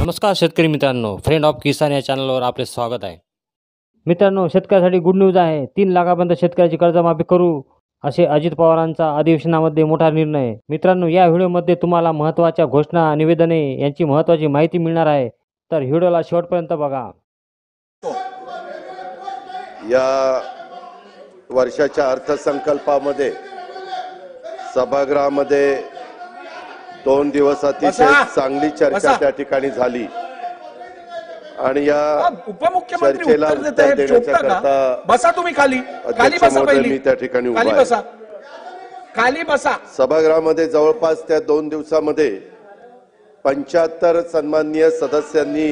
नमस्कार शेतकरी मित्रांनो, फ्रेंड ऑफ किसान या चॅनलवर आपले स्वागत आहे. मित्रांनो, शेतकऱ्यासाठी गुड न्यूज आहे. 3 लाखापर्यंत शेतकऱ्याची कर्जमाफी करू असे अजित पवारांचा अधिवेशनामध्ये मोठा निर्णय. मित्रांनो, या व्हिडिओमध्ये तुम्हाला महत्त्वाच्या घोषणा, निवेदने यांची महत्त्वाची माहिती मिळणार आहे. तर व्हिडिओला शेवटपर्यंत बघा. या वर्षाच्या अर्थसंकल्पामध्ये सभागृहामध्ये 2 दिवस अतिशय चांगली चर्चा त्या ठिकाणी झाली आणि या चर्चेला उत्तर देण्याकरता बसा तुम्ही खाली बसा पहिली मी त्या ठिकाणी उभा खाली बसा खाली बसा. सभागृहामध्ये जवळपास त्या 2 दिवसामध्ये 75 सन्माननीय सदस्यांनी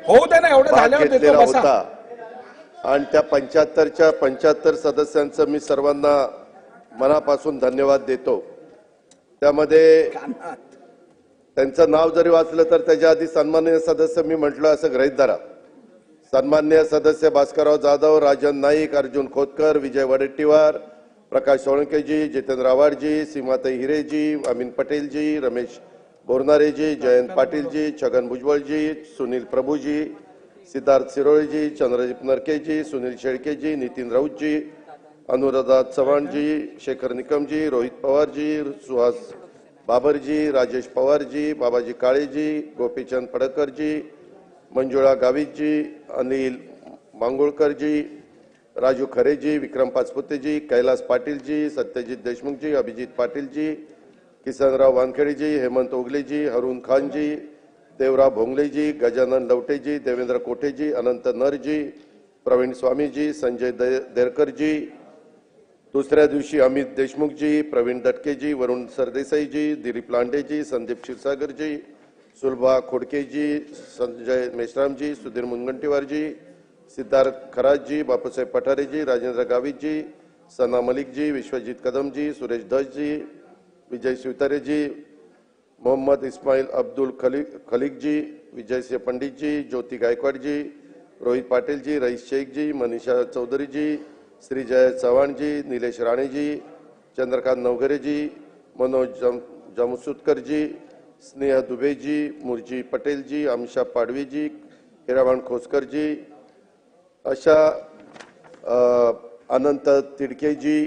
होऊ दे ना, एवढं झालं होता आणि त्या 75 सदस्यांचं मी सर्वांना मनापासून धन्यवाद देतो. त्यामध्ये त्यांचं नाव जरी वाचलं तर त्याच्या आधी सन्माननीय सदस्य मी म्हटलं असं गृहीत धरा. सन्माननीय सदस्य भास्करराव जाधव, राजन नाईक, अर्जुन खोतकर, विजय वडेट्टीवार, प्रकाश सोळंकेजी, जितेंद्र आव्हाडजी, सीमाताई हिरेजी, अमीन पटेलजी, रमेश बोरनारेजी, जयंत पाटीलजी, छगन भुजबळजी, सुनील प्रभूजी, सिद्धार्थ सिरोळेजी, चंद्रदीप नरकेजी, सुनील शेळकेजी, नितीन राऊतजी, अनुराधा चव्हाणजी, शेखर निकमजी, रोहित पवारजी, सुहास बाबरजी, राजेश पवारजी, बाबाजी काळेजी, गोपीचंद पडकरजी, मंजुळा गावितजी, अनिल मांगोळकरजी, राजू खरेजी, विक्रम पाचपुतेजी, कैलास पाटीलजी, सत्यजित देशमुखजी, अभिजित पाटीलजी, किसनराव वानखेडेजी, हेमंत ओगलेजी, हरून खानजी, देवराव भोंगलेजी, गजानन लवटेजी, देवेंद्र कोठेजी, अनंत नरजी, प्रवीण स्वामीजी, संजय देरकरजी, दुसऱ्या दिवशी अमित देशमुखजी, प्रवीण दटकेजी, वरुण सरदेसाईजी, दिलीप लांडेजी, संदीप क्षीरसागरजी, सुलभा खोडकेजी, संजय मेश्रामजी, सुधीर मुनगंटीवारजी, सिद्धार्थ खराजजी, बापूसाहेब पठारेजी, राजेंद्र गावितजी, सना मलिकजी, विश्वजित कदमजी, सुरेश धसजी, विजय शिवतारेजी, मोहम्मद इस्माईल अब्दुल खलीकजी, विजयसिंह पंडितजी, ज्योती गायकवाडजी, रोहित पाटीलजी, रईस शेखजी, मनीषा चौधरीजी, श्रीजय चव्हाणजी, निलेश राणेजी, चंद्रकांत नवघरेजी, मनोज जमसुतकरजी, स्नेह दुबेजी, मुरजी पटेलजी, अमिषा पाडवीजी, हिरावण खोसकरजी, अशा अनंत तिडकेजी,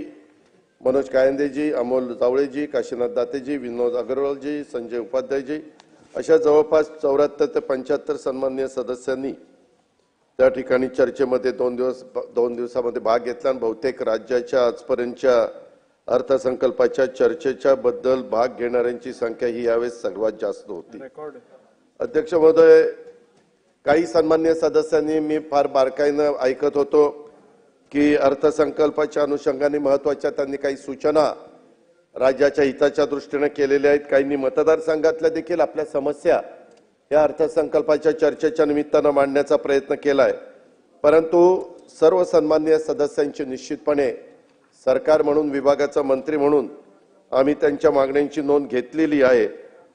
मनोज कायंदेजी, अमोल जावळेजी, काशीनाथ दातेजी, विनोद अग्रवालजी, संजय उपाध्यायजी, अशा जवळपास 74 ते 75 सन्माननीय सदस्यांनी त्या ठिकाणी चर्चेमध्ये 2 दिवसामध्ये भाग घेतला आणि बहुतेक राज्याच्या आजपर्यंतच्या अर्थसंकल्पाच्या चर्चेच्या बद्दल भाग घेणाऱ्यांची संख्या ही यावेळेस सर्वात जास्त होती. अध्यक्ष महोदय, काही सन्माननीय सदस्यांनी मी फार बारकाईनं ऐकत होतो की अर्थसंकल्पाच्या अनुषंगाने महत्त्वाच्या त्यांनी काही सूचना राज्याच्या हिताच्या दृष्टीने केलेल्या आहेत. काहींनी मतदारसंघातल्या देखील आपल्या समस्या या अर्थसंकल्पाच्या चर्चेच्या निमित्तानं मांडण्याचा प्रयत्न केलाय. परंतु सर्व सन्माननीय सदस्यांची निश्चितपणे सरकार म्हणून, विभागाचा मंत्री म्हणून आम्ही त्यांच्या मागण्यांची नोंद घेतलेली आहे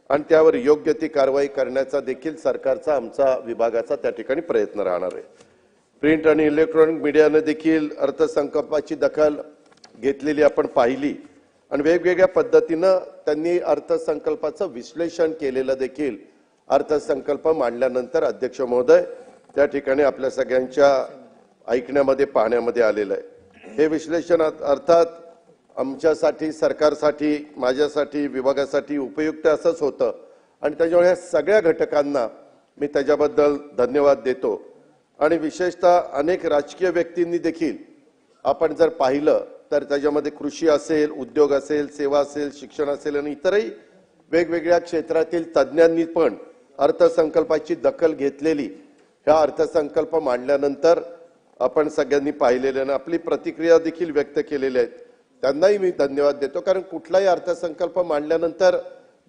आणि त्यावर योग्य ती कारवाई करण्याचा देखील सरकारचा, आमचा विभागाचा त्या ठिकाणी प्रयत्न राहणार आहे. प्रिंट आणि इलेक्ट्रॉनिक मीडियाने देखील अर्थसंकल्पाची दखल घेतलेली आपण पाहिली आणि वेगवेगळ्या पद्धतीनं त्यांनी अर्थसंकल्पाचं विश्लेषण केलेलं देखील अर्थसंकल्प मांडल्यानंतर अध्यक्ष महोदय त्या ठिकाणी आपल्या सगळ्यांच्या ऐकण्यामध्ये, पाहण्यामध्ये आलेलं आहे. हे विश्लेषण अर्थात आमच्यासाठी, सरकारसाठी, माझ्यासाठी, विभागासाठी उपयुक्त असंच होतं आणि त्याच्यामुळे ह्या सगळ्या घटकांना मी त्याच्याबद्दल धन्यवाद देतो. आणि विशेषतः अनेक राजकीय व्यक्तींनी देखील आपण जर पाहिलं तर त्याच्यामध्ये कृषी असेल, उद्योग असेल, सेवा असेल, शिक्षण असेल आणि इतरही वेगवेगळ्या क्षेत्रातील तज्ज्ञांनी पण अर्थसंकल्पाची दखल घेतलेली ह्या अर्थसंकल्प मांडल्यानंतर आपण सगळ्यांनी पाहिलेल्या आणि आपली प्रतिक्रिया देखील व्यक्त केलेल्या आहेत. त्यांनाही मी धन्यवाद देतो. कारण कुठलाही अर्थसंकल्प मांडल्यानंतर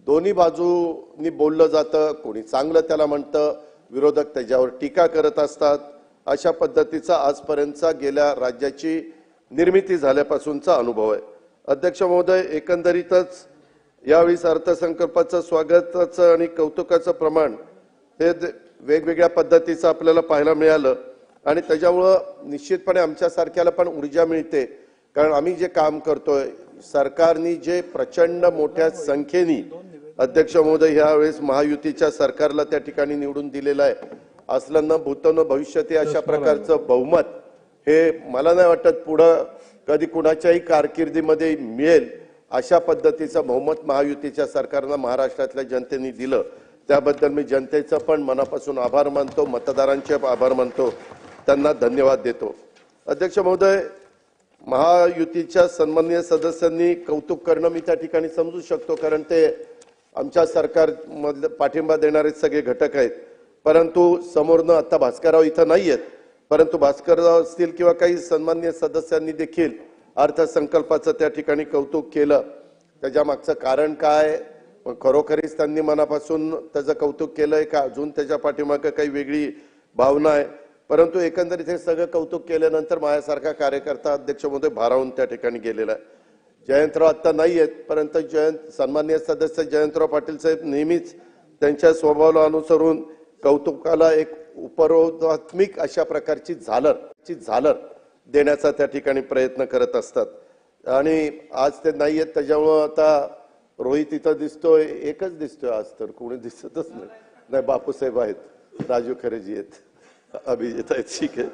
दोन्ही बाजूंनी बोललं जातं. कोणी चांगलं त्याला म्हणतं, विरोधक त्याच्यावर टीका करत असतात. अशा पद्धतीचा आजपर्यंतचा गेल्या राज्याची निर्मिती झाल्यापासूनचा अनुभव आहे. अध्यक्ष महोदय, एकंदरीतच यावेळी अर्थसंकल्पाचं स्वागताचं आणि कौतुकाचं प्रमाण हे वेगवेगळ्या पद्धतीचं आपल्याला पाहायला मिळालं आणि त्याच्यामुळं निश्चितपणे आमच्यासारख्याला पण ऊर्जा मिळते. कारण आम्ही जे काम करतोय, सरकारने जे प्रचंड मोठ्या संख्येने अध्यक्ष महोदय, यावेळेस महायुतीच्या सरकारला त्या ठिकाणी निवडून दिलेलं आहे. असलं न भूतन भविष्यती अशा प्रकारचं बहुमत हे मला नाही वाटत पुढं कधी कुणाच्याही कारकिर्दीमध्ये मिळेल. अशा पद्धतीचं बहुमत महायुतीच्या सरकारनं महाराष्ट्रातल्या जनतेने दिलं, त्याबद्दल मी जनतेचं पण मनापासून आभार मानतो, मतदारांचे आभार मानतो, त्यांना धन्यवाद देतो. अध्यक्ष महोदय, महायुतीच्या सन्माननीय सदस्यांनी कौतुक करणं मी त्या ठिकाणी समजू शकतो, कारण ते आमच्या सरकारमधले पाठिंबा देणारे सगळे घटक आहेत. परंतु समोरनं आता भास्करराव इथं नाही आहेत, परंतु भास्करराव असतील किंवा काही सन्माननीय सदस्यांनी देखील अर्थसंकल्पाचं त्या ठिकाणी कौतुक केलं. त्याच्या मागचं कारण काय, खरोखरीच त्यांनी मनापासून त्याचं कौतुक केलंय का अजून त्याच्या पाठीमागं काही वेगळी भावना आहे? परंतु एकंदरीत हे सगळं कौतुक केल्यानंतर माझ्यासारखा कार्यकर्ता अध्यक्ष महोदय भारावून त्या ठिकाणी गेलेला आहे. जयंतराव आता नाही आहेत, परंतु सन्माननीय सदस्य जयंतराव पाटील साहेब नेहमीच त्यांच्या स्वभावाला अनुसरून कौतुकाला एक उपरोधात्मक अशा प्रकारची झालर देण्याचा त्या ठिकाणी प्रयत्न करत असतात. आणि आज ते नाही आहेत, त्याच्यामुळं आता रोहित इथं दिसतोय, एकच दिसतोय आज, तर कोणी दिसतच नाही. बापूसाहेब आहेत, राजू खरेजी आहेत, अभिजित आहेत, ठीक आहे,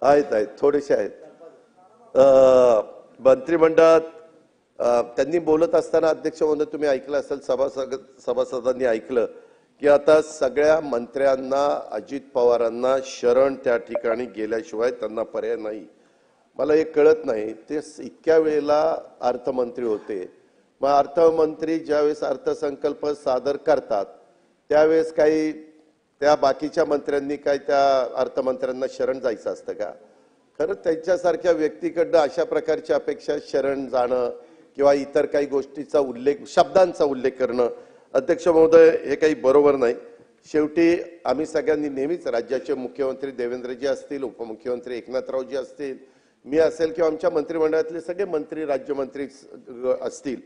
आहेत थोडेसे आहेत. मंत्रिमंडळात त्यांनी बोलत असताना अध्यक्ष महोदय तुम्ही ऐकलं असेल, सभासदांनी ऐकलं की आता सगळ्या मंत्र्यांना अजित पवारांना शरण त्या ठिकाणी गेल्याशिवाय त्यांना पर्याय नाही. मला हे कळत नाही, ते इतक्या वेळेला अर्थमंत्री होते, मग अर्थमंत्री ज्यावेळेस अर्थसंकल्प सादर करतात त्यावेळेस काही त्या बाकीच्या मंत्र्यांनी काय त्या अर्थमंत्र्यांना शरण जायचं असतं का? खरं त्यांच्यासारख्या व्यक्तीकडनं अशा प्रकारची अपेक्षा शरण जाणं किंवा इतर काही गोष्टीचा उल्लेख, शब्दांचा उल्लेख करणं अध्यक्ष महोदय हे काही बरोबर नाही. शेवटी आम्ही सगळ्यांनी नेहमीच राज्याचे मुख्यमंत्री देवेंद्रजी असतील, उपमुख्यमंत्री एकनाथरावजी असतील, मी असेल किंवा आमच्या मंत्रिमंडळातले सगळे मंत्री, राज्यमंत्री असतील,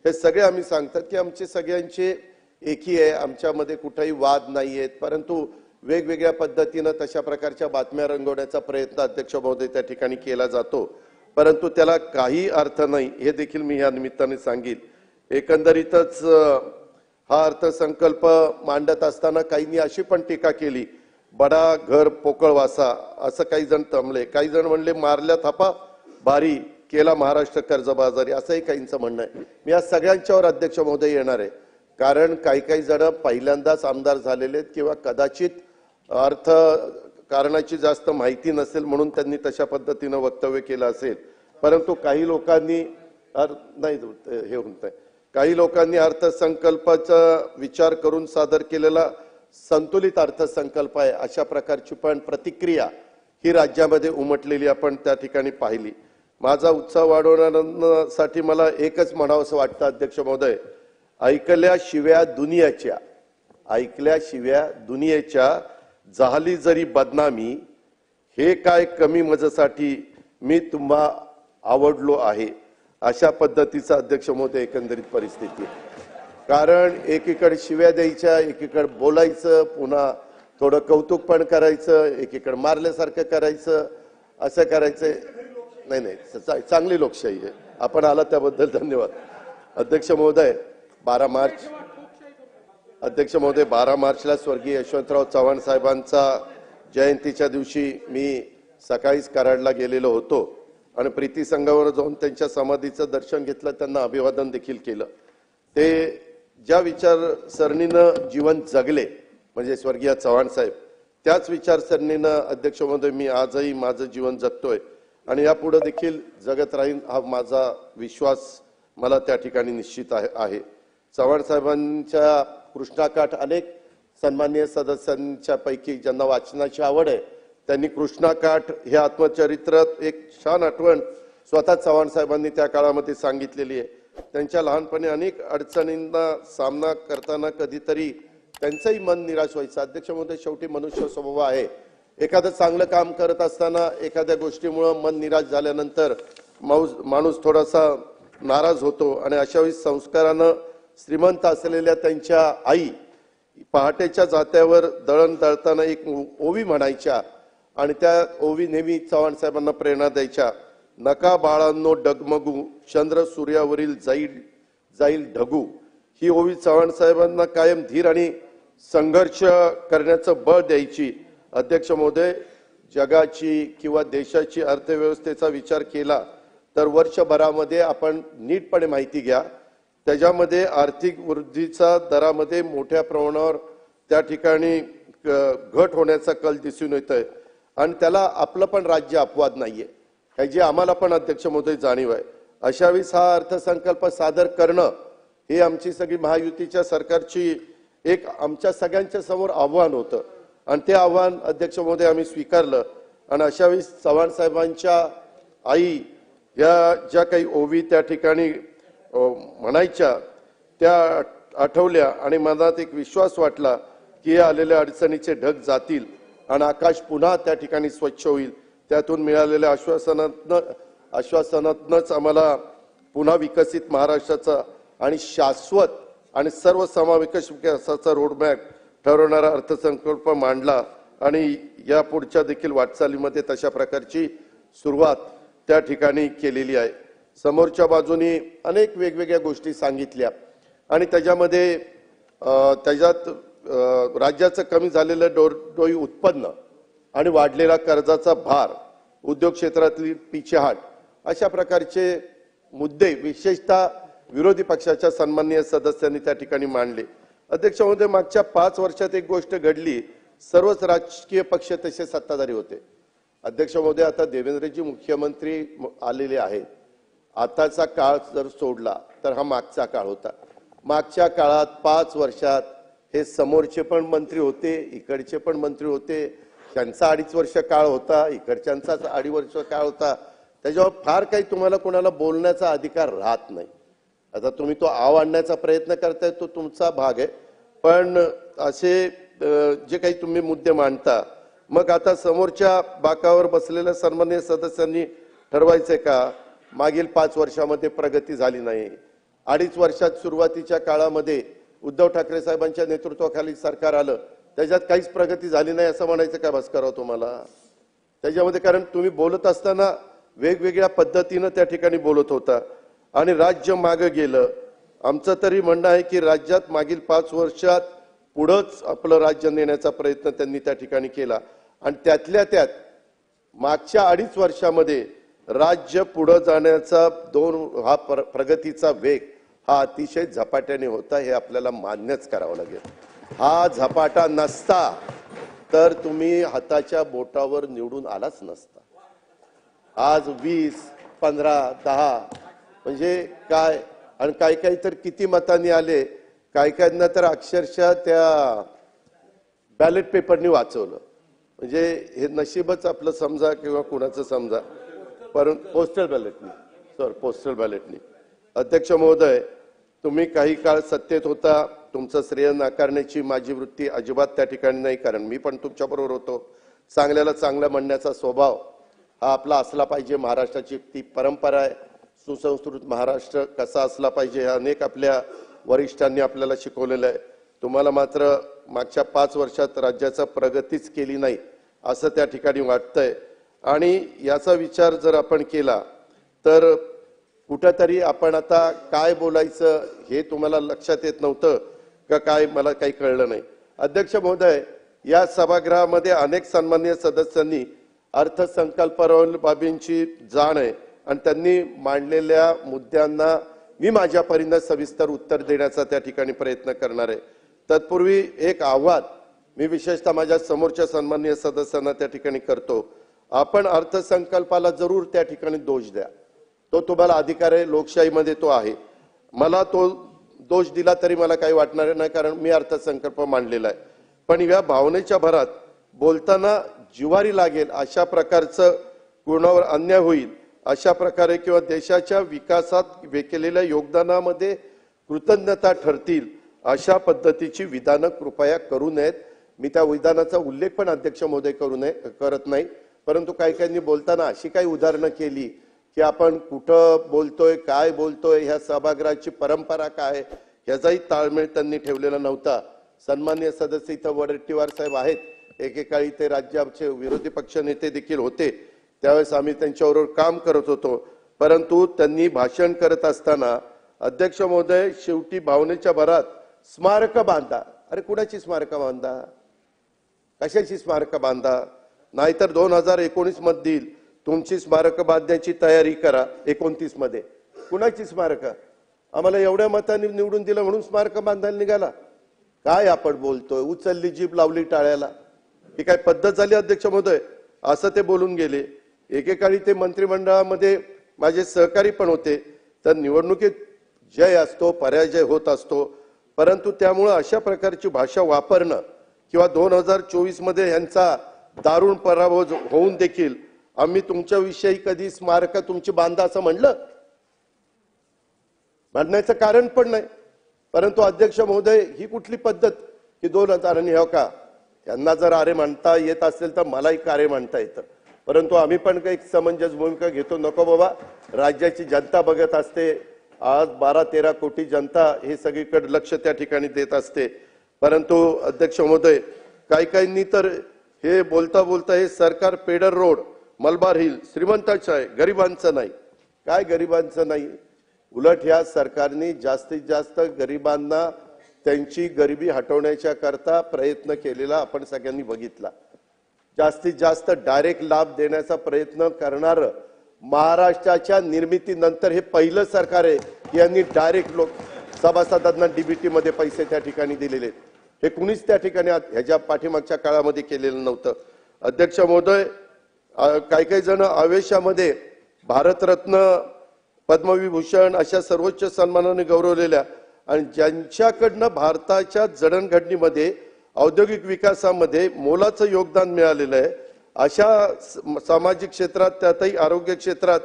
हे सगळे आम्ही सांगतात की आमचे सगळ्यांचे एकी आहे, आमच्यामध्ये कुठेही वाद नाही आहेत. परंतु वेगवेगळ्या पद्धतीनं तशा प्रकारच्या बातम्या रंगवण्याचा प्रयत्न अध्यक्ष महोदय त्या ठिकाणी केला जातो, परंतु त्याला काही अर्थ नाही हे देखील मी या निमित्ताने सांगेन. एकंदरीतच हा अर्थसंकल्प मांडत असताना काहींनी अशी पण टीका केली, बडा घर पोकळ वासा, असं काही जण तमले, काही जण म्हणले मारल्या थापा भारी केला महाराष्ट्र कर्जबाजारी, असंही काहींचं म्हणणं आहे. मी या सगळ्यांच्यावर अध्यक्ष महोदय येणार आहे, कारण काही जण पहिल्यांदाच आमदार झालेले आहेत किंवा कदाचित अर्थ कारणाची जास्त माहिती नसेल म्हणून त्यांनी तशा पद्धतीनं वक्तव्य केलं असेल. परंतु काही लोकांनी काही लोकांनी अर्थसंकल्पाचा विचार करून सादर केलेला संतुलित अर्थसंकल्प आहे अशा प्रकारची पण प्रतिक्रिया ही राज्यामध्ये उमटलेली आपण त्या ठिकाणी पाहिली. माझा उत्साह वाढवण्यासाठी मला एकच म्हणावंसं वाटतं अध्यक्ष महोदय, ऐकल्या शिव्या दुनियेच्या झाली जरी बदनामी, हे काय कमी मजेसाठी मी तुम्हा आवडलो आहे, अशा पद्धतीचा अध्यक्ष महोदय एकंदरीत परिस्थिती आहे. कारण एकीकडे शिव्या द्यायच्या, एकीकडे बोलायचं, पुन्हा थोडं कौतुक पण करायचं, एकीकडे मारल्यासारखं करायचं, असं करायचं नाही. चांगली लोकशाही आहे. आपण आला त्याबद्दल धन्यवाद. अध्यक्ष महोदय 12 मार्चला स्वर्गीय यशवंतराव चव्हाण साहेबांचा जयंतीच्या दिवशी मी सकाळीच कराडला गेलेलो होतो आणि प्रीती संघावर जाऊन त्यांच्या समाधीचं दर्शन घेतलं, त्यांना अभिवादन देखील केलं. ते ज्या विचारसरणीनं जीवन जगले म्हणजे स्वर्गीय चव्हाण साहेब, त्याच विचारसरणीनं अध्यक्ष महोदय मी आजही माझं जीवन जगतोय आणि यापुढे देखील जगत राहीन हा माझा विश्वास मला त्या ठिकाणी निश्चित आहे. चव्हाण साहेबांच्या कृष्णाकाठ अनेक सन्माननीय सदस्यांच्या पैकी ज्यांना वाचनाची आवड आहे त्यांनी कृष्णाकाठ हे आत्मचरित्रात एक छान आठवण स्वतः चव्हाण साहेबांनी त्या काळामध्ये सांगितलेली आहे. त्यांच्या लहानपणी अनेक अडचणींना सामना करताना कधीतरी त्यांचंही मन निराश व्हायचं. अध्यक्ष महोदय शेवटी मनुष्य स्वभाव आहे, एखादं चांगलं काम करत असताना एखाद्या गोष्टीमुळे मन निराश झाल्यानंतर माणूस थोडासा नाराज होतो आणि अशा वेळी संस्कारानं श्रीमंत असलेल्या त्यांच्या आई पहाटेच्या जात्यावर दळण दळताना एक ओवी म्हणायच्या आणि त्या ओवी नेहमी चव्हाण साहेबांना प्रेरणा द्यायच्या. नका बाळांनो डगमगू, चंद्र सूर्यावरील जाईल ढगू, ही ओवी चव्हाण साहेबांना कायम धीर आणि संघर्ष करण्याचं बळ द्यायची. अध्यक्ष महोदय, जगाची किंवा देशाची अर्थव्यवस्थेचा विचार केला तर वर्षभरामध्ये आपण नीटपणे माहिती घ्या. त्याच्यामध्ये आर्थिक वृद्धीचा दरामध्ये मोठ्या प्रमाणावर त्या ठिकाणी घट होण्याचा कल दिसून येतोय आणि त्याला आपलं पण राज्य अपवाद नाहीये, ह्याची आम्हाला पण अध्यक्ष महोदय जाणीव आहे. अशा वेळेस हा अर्थसंकल्प सादर करणं हे आमची सगळी महायुतीच्या सरकारची एक आमच्या सगळ्यांच्या समोर आव्हान होतं आणि ते आव्हान अध्यक्ष महोदय आम्ही स्वीकारलं. आणि अशा वेळेस चव्हाण साहेबांच्या आई या ज्या काही ओवी त्या ठिकाणी म्हणायच्या त्या आठवल्या आणि मनात एक विश्वास वाटला की आलेल्या अडचणीचे ढग जातील आणि आकाश पुन्हा त्या ठिकाणी स्वच्छ होईल. त्यातून मिळालेल्या आश्वासनातनच आम्हाला पुन्हा विकसित महाराष्ट्राचा आणि शाश्वत आणि सर्वसमावेशक विकासाचा रोडमॅप ठरवणारा अर्थसंकल्प मांडला आणि या पुढच्या देखील वाटचालीमध्ये तशा प्रकारची सुरुवात त्या ठिकाणी केलेली आहे. समोरच्या बाजूनी अनेक वेगवेगळ्या गोष्टी सांगितल्या आणि त्याच्यामध्ये त्याच्यात राज्याचं कमी झालेलं डोई उत्पन्न आणि वाढलेला कर्जाचा भार, उद्योग क्षेत्रातली पिछेहाट अशा प्रकारचे मुद्दे विशेषतः विरोधी पक्षाच्या सन्माननीय सदस्यांनी त्या ठिकाणी मांडले. अध्यक्ष महोदय, मागच्या 5 वर्षात एक गोष्ट घडली, सर्वच राजकीय पक्ष तसे सत्ताधारी होते. अध्यक्ष महोदय, आता देवेंद्रजी मुख्यमंत्री आलेले आहेत. आताचा काळ जर सोडला तर हा मागचा काळ होता. मागच्या काळात 5 वर्षात हे समोरचे पण मंत्री होते, इकडचे पण मंत्री होते, त्यांचा 2.5 वर्ष काळ होता, इकडच्यांचा 2.5 वर्ष काळ होता. त्याच्यावर फार काही तुम्हाला कोणाला बोलण्याचा अधिकार राहत नाही. आता तुम्ही तो आव आणण्याचा प्रयत्न करताय तो तुमचा भाग आहे, पण असे जे काही तुम्ही मुद्दे मांडता, मग आता समोरच्या बाकावर बसलेल्या सन्माननीय सदस्यांनी ठरवायचंय का मागील 5 वर्षामध्ये प्रगती झाली नाही, 2.5 वर्षात सुरुवातीच्या काळामध्ये उद्धव ठाकरे साहेबांच्या नेतृत्वाखाली सरकार आलं, त्याच्यात काहीच प्रगती झाली नाही असं म्हणायचं का भास्करराव तुम्हाला? त्याच्यामध्ये कारण तुम्ही बोलत असताना वेगवेगळ्या पद्धतीनं त्या ठिकाणी बोलत होता आणि राज्य मागे गेलं. आमचं तरी म्हणणं आहे की राज्यात मागील 5 वर्षात पुढंच आपलं राज्य नेण्याचा प्रयत्न त्यांनी त्या ठिकाणी केला आणि त्यातल्या त्यात मागच्या 2.5 वर्षामध्ये राज्य पुढे जाण्याचा हा प्रगतीचा वेग हा अतिशय झपाट्याने होता, हे आपल्याला मान्यच करावं लागेल. हा झपाटा नसता तर तुम्ही हाताच्या बोटावर निवडून आलाच नसता. आज 20, 15, 10 म्हणजे काय, आणि काही तर किती मतांनी आले, काहींना तर अक्षरशः त्या बॅलेट पेपरनी वाचवलं. म्हणजे हे नशीबच आपलं समजा किंवा कुणाचं समजा, परंतु पोस्टल बॅलेटनी. अध्यक्ष महोदय, तुम्ही काही काळ सत्तेत होता, तुमचं श्रेय नाकारण्याची माझी वृत्ती अजिबात त्या ठिकाणी नाही, कारण मी पण तुमच्याबरोबर होतो. चांगल्याला चांगलं म्हणण्याचा स्वभाव हा आपला असला पाहिजे. महाराष्ट्राची ती परंपरा आहे. सुसंस्कृत महाराष्ट्र कसा असला पाहिजे हे अनेक आपल्या वरिष्ठांनी आपल्याला शिकवलेलं आहे. तुम्हाला मात्र मागच्या 5 वर्षात राज्याचा प्रगतीच केली नाही असं त्या ठिकाणी वाटतंय. आणि याचा विचार जर आपण केला तर कुठेतरी आपण आता काय बोलायचं हे तुम्हाला लक्षात येत नव्हतं का काय, मला काही कळलं नाही. अध्यक्ष महोदय, या सभागृहामध्ये अनेक सन्माननीय सदस्यांनी अर्थसंकल्पावरील बाबींची जाण आहे आणि त्यांनी मांडलेल्या मुद्द्यांना मी माझ्या परीने सविस्तर उत्तर देण्याचा त्या ठिकाणी प्रयत्न करणार आहे. तत्पूर्वी एक आव्हान मी विशेषतः माझ्या समोरच्या सन्माननीय सदस्यांना त्या ठिकाणी करतो. आपण अर्थसंकल्पाला जरूर त्या ठिकाणी दोष द्या, तो तुम्हाला अधिकार आहे, लोकशाहीमध्ये तो आहे. मला तो दोष दिला तरी मला काही वाटणार नाही, कारण मी अर्थसंकल्प मांडलेला आहे. पण या भावनेच्या भरात बोलताना जिव्हारी लागेल अशा प्रकारचं कोणावर अन्याय होईल अशा प्रकारे किंवा देशाच्या विकासात केलेल्या योगदानामध्ये कृतज्ञता ठरतील अशा पद्धतीची विधानं कृपया करू नयेत. मी त्या विधानाचा उल्लेख पण अध्यक्ष महोदय करत नाही, परंतु काही बोलताना अशी काही उदाहरणं केली की आपण कुठं बोलतोय, काय बोलतोय, ह्या सभागृहाची परंपरा काय, ह्याचाही ताळमेळ त्यांनी ठेवलेला नव्हता. सन्माननीय सदस्य इथं वडेट्टीवार साहेब आहेत, एकेकाळी ते राज्याचे विरोधी पक्ष नेते देखील होते, त्यावेळेस आम्ही त्यांच्याबरोबर काम करत होतो. परंतु त्यांनी भाषण करत असताना अध्यक्ष महोदय, शेवटी भावनेच्या भरात स्मारक बांधा. अरे कुणाची स्मारक बांधा, कशाची स्मारक बांधा? नाहीतर 2019 मध्ये तुमची स्मारक बांधण्याची तयारी करा. 29 मध्ये कुणाची स्मारक? आम्हाला एवढ्या मतांनी निवडून दिलं म्हणून स्मारक बांधायला निघाला? काय आपण बोलतोय? उचलली जीभ लावली टाळ्याला. ही काय पद्धत झाली अध्यक्ष महोदय? असं ते बोलून गेले. एकेकाळी ते मंत्रिमंडळामध्ये माझे सहकारी पण होते. तर निवडणुकीत जय असतो, पराजय होत असतो, परंतु त्यामुळे अशा प्रकारची भाषा वापरणं किंवा 2024 मध्ये यांचा दारुण पराभव होऊन देखील आम्ही तुमच्याविषयी कधी स्मारक तुमची बांधा असं म्हणलं? म्हणण्याचं कारण पण नाही. परंतु अध्यक्ष महोदय, ही कुठली पद्धत की 2000 आणि हो का यांना जर अरे म्हणता येत असेल तर मलाही कार्य म्हणता येतं. परंतु आम्ही पण काही समंजस भूमिका घेतो. नको बाबा, राज्याची जनता बघत असते. आज 12-13 कोटी जनता हे सगळीकडे लक्ष त्या ठिकाणी देत असते. परंतु अध्यक्ष महोदय, काहींनी तर हे बोलता बोलता हे सरकार पेडर रोड, मलबार हिल श्रीमंताचं आहे, गरिबांचं नाही. काय गरिबांचं नाही? उलट ह्या सरकारने जास्तीत जास्त गरिबांना त्यांची गरिबी हटवण्याच्या करता प्रयत्न केलेला आपण सगळ्यांनी बघितला. जास्तीत जास्त डायरेक्ट लाभ देण्याचा प्रयत्न करणार महाराष्ट्राच्या निर्मितीनंतर हे पहिलं सरकार आहे की यांनी डायरेक्ट लोक सभासदांना डीबीटी मध्ये पैसे त्या ठिकाणी दिलेले. हे कुणीच त्या ठिकाणी ह्याच्या पाठीमागच्या काळामध्ये केलेलं नव्हतं. अध्यक्ष महोदय, काही जण आवेशामध्ये भारतरत्न, पद्मविभूषण अशा सर्वोच्च सन्मानाने गौरवलेल्या आणि ज्यांच्याकडनं भारताच्या जडणघडणीमध्ये औद्योगिक विकासामध्ये मोलाचं योगदान मिळालेलं आहे अशा सामाजिक क्षेत्रात, त्यातही आरोग्य क्षेत्रात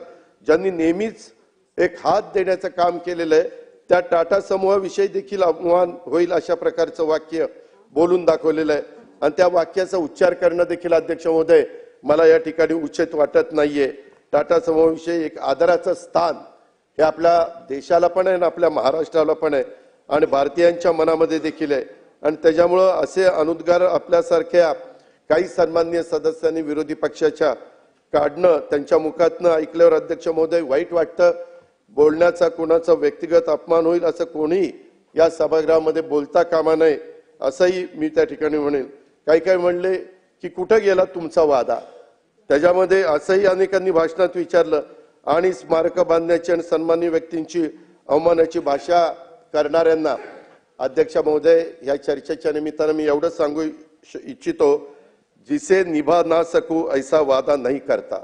ज्यांनी नेहमीच एक हात देण्याचं काम केलेलं आहे, त्या टाटा समूहाविषयी देखील आव्हान होईल अशा प्रकारचं वाक्य बोलून दाखवलेलं आहे. आणि त्या वाक्याचा उच्चार करणं देखील अध्यक्ष महोदय मला या ठिकाणी उचित वाटत नाहीये. टाटा समूहाविषयी एक आदराचं स्थान हे आपल्या देशाला पण आहे आणि आपल्या महाराष्ट्राला पण आहे आणि भारतीयांच्या मनामध्ये देखील आहे. आणि त्याच्यामुळं असे अनुद्गार आपल्यासारख्या काही सन्माननीय सदस्यांनी विरोधी पक्षाच्या काढणं, त्यांच्या मुखातनं ऐकल्यावर अध्यक्ष महोदय वाईट वाटतं. बोलण्याचा कोणाचा व्यक्तिगत अपमान होईल असं कोणी या सभागृहामध्ये बोलता कामा नये असंही मी त्या ठिकाणी म्हणेन. काही म्हणले की कुठं गेला तुमचा वादा? त्याच्यामध्ये असंही अनेकांनी भाषणात विचारलं आणि स्मारक बांधण्याची आणि सन्माननीय व्यक्तींची अवमानाची भाषा करणाऱ्यांना अध्यक्ष महोदय या चर्चेच्या निमित्तानं मी एवढं सांगू इच्छितो, जिसे निभा ना सकू ऐसा वादा नहीं करता,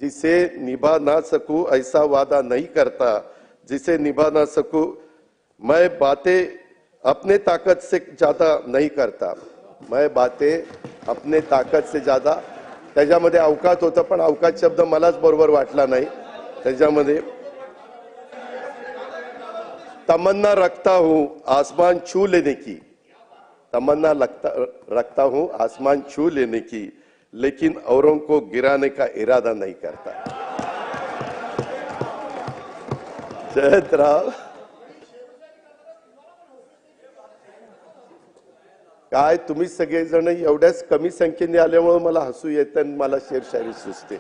जिसे निभा ना सकू ऐसा वादा नहीं करता, जिसे निभा ना सकू मैं बातें अपने ताकत से ज्यादा नहीं करता, मैं बातें अपने ताकत से ज्यादा. त्याच्यामध्ये अवकात होतं पण अवकात शब्द मलाच बरोबर वाटला नाही. त्याच्यामध्ये तमन्ना रखता हूं आसमान छू लेने की, तमन्ना रखता हूं आसमान छू लेने की, लेकिन औरों को गिराने का इरादा नहीं करता. जयंतराव, काय तुम्ही सगळेजण एवढ्याच कमी संख्येने आल्यामुळे मला हसू येतं आणि मला शेरशायरी सुचते.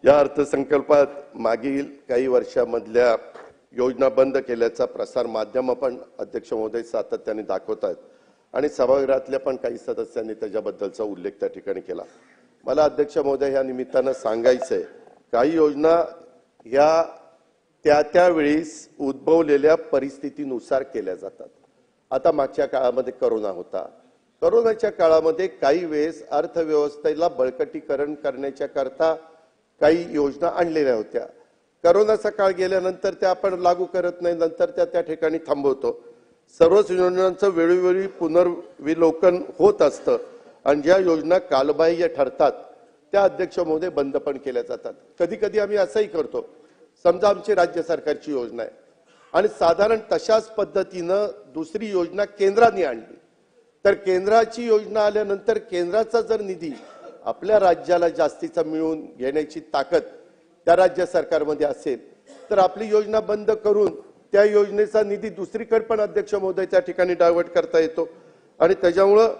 या अर्थसंकल्पात मागील काही वर्षांमधल्या योजना बंद केल्याचा प्रसार माध्यम पण अध्यक्ष महोदय सातत्याने दाखवत आहेत आणि सभागृहातल्या पण काही सदस्यांनी त्याच्याबद्दलचा उल्लेख त्या ठिकाणी केला. मला अध्यक्ष महोदय या निमित्तानं सांगायचंय, काही योजना ह्या त्यावेळेस उद्भवलेल्या परिस्थितीनुसार केल्या जातात. आता मागच्या काळामध्ये करोना होता. करोनाच्या काळामध्ये काही वेळेस अर्थव्यवस्थेला बळकटीकरण करण्याच्या करता काही योजना आणलेल्या होत्या. करोनाचा काळ गेल्यानंतर त्या आपण लागू करत नाही, नंतर त्या ठिकाणी थांबवतो. सर्वच योजनांचं वेळोवेळी पुनर्विलोकन होत असतं आणि ज्या योजना कालबाह्य ठरतात त्या अध्यक्ष महोदय बंद पण केल्या जातात. कधी कधी आम्ही असंही करतो, समजा आमची राज्य सरकारची योजना आहे आणि साधारण तशाच पद्धतीनं दुसरी योजना केंद्राने आणली, तर केंद्राची योजना आल्यानंतर केंद्राचा जर निधी आपल्या राज्याला जास्तीचा मिळवून घेण्याची ताकद त्या राज्य सरकारमध्ये असेल तर आपली योजना बंद करून त्या योजनेचा निधी दुसरीकडे पण अध्यक्ष महोदय त्या ठिकाणी डायव्हर्ट करता येतो. आणि त्याच्यामुळं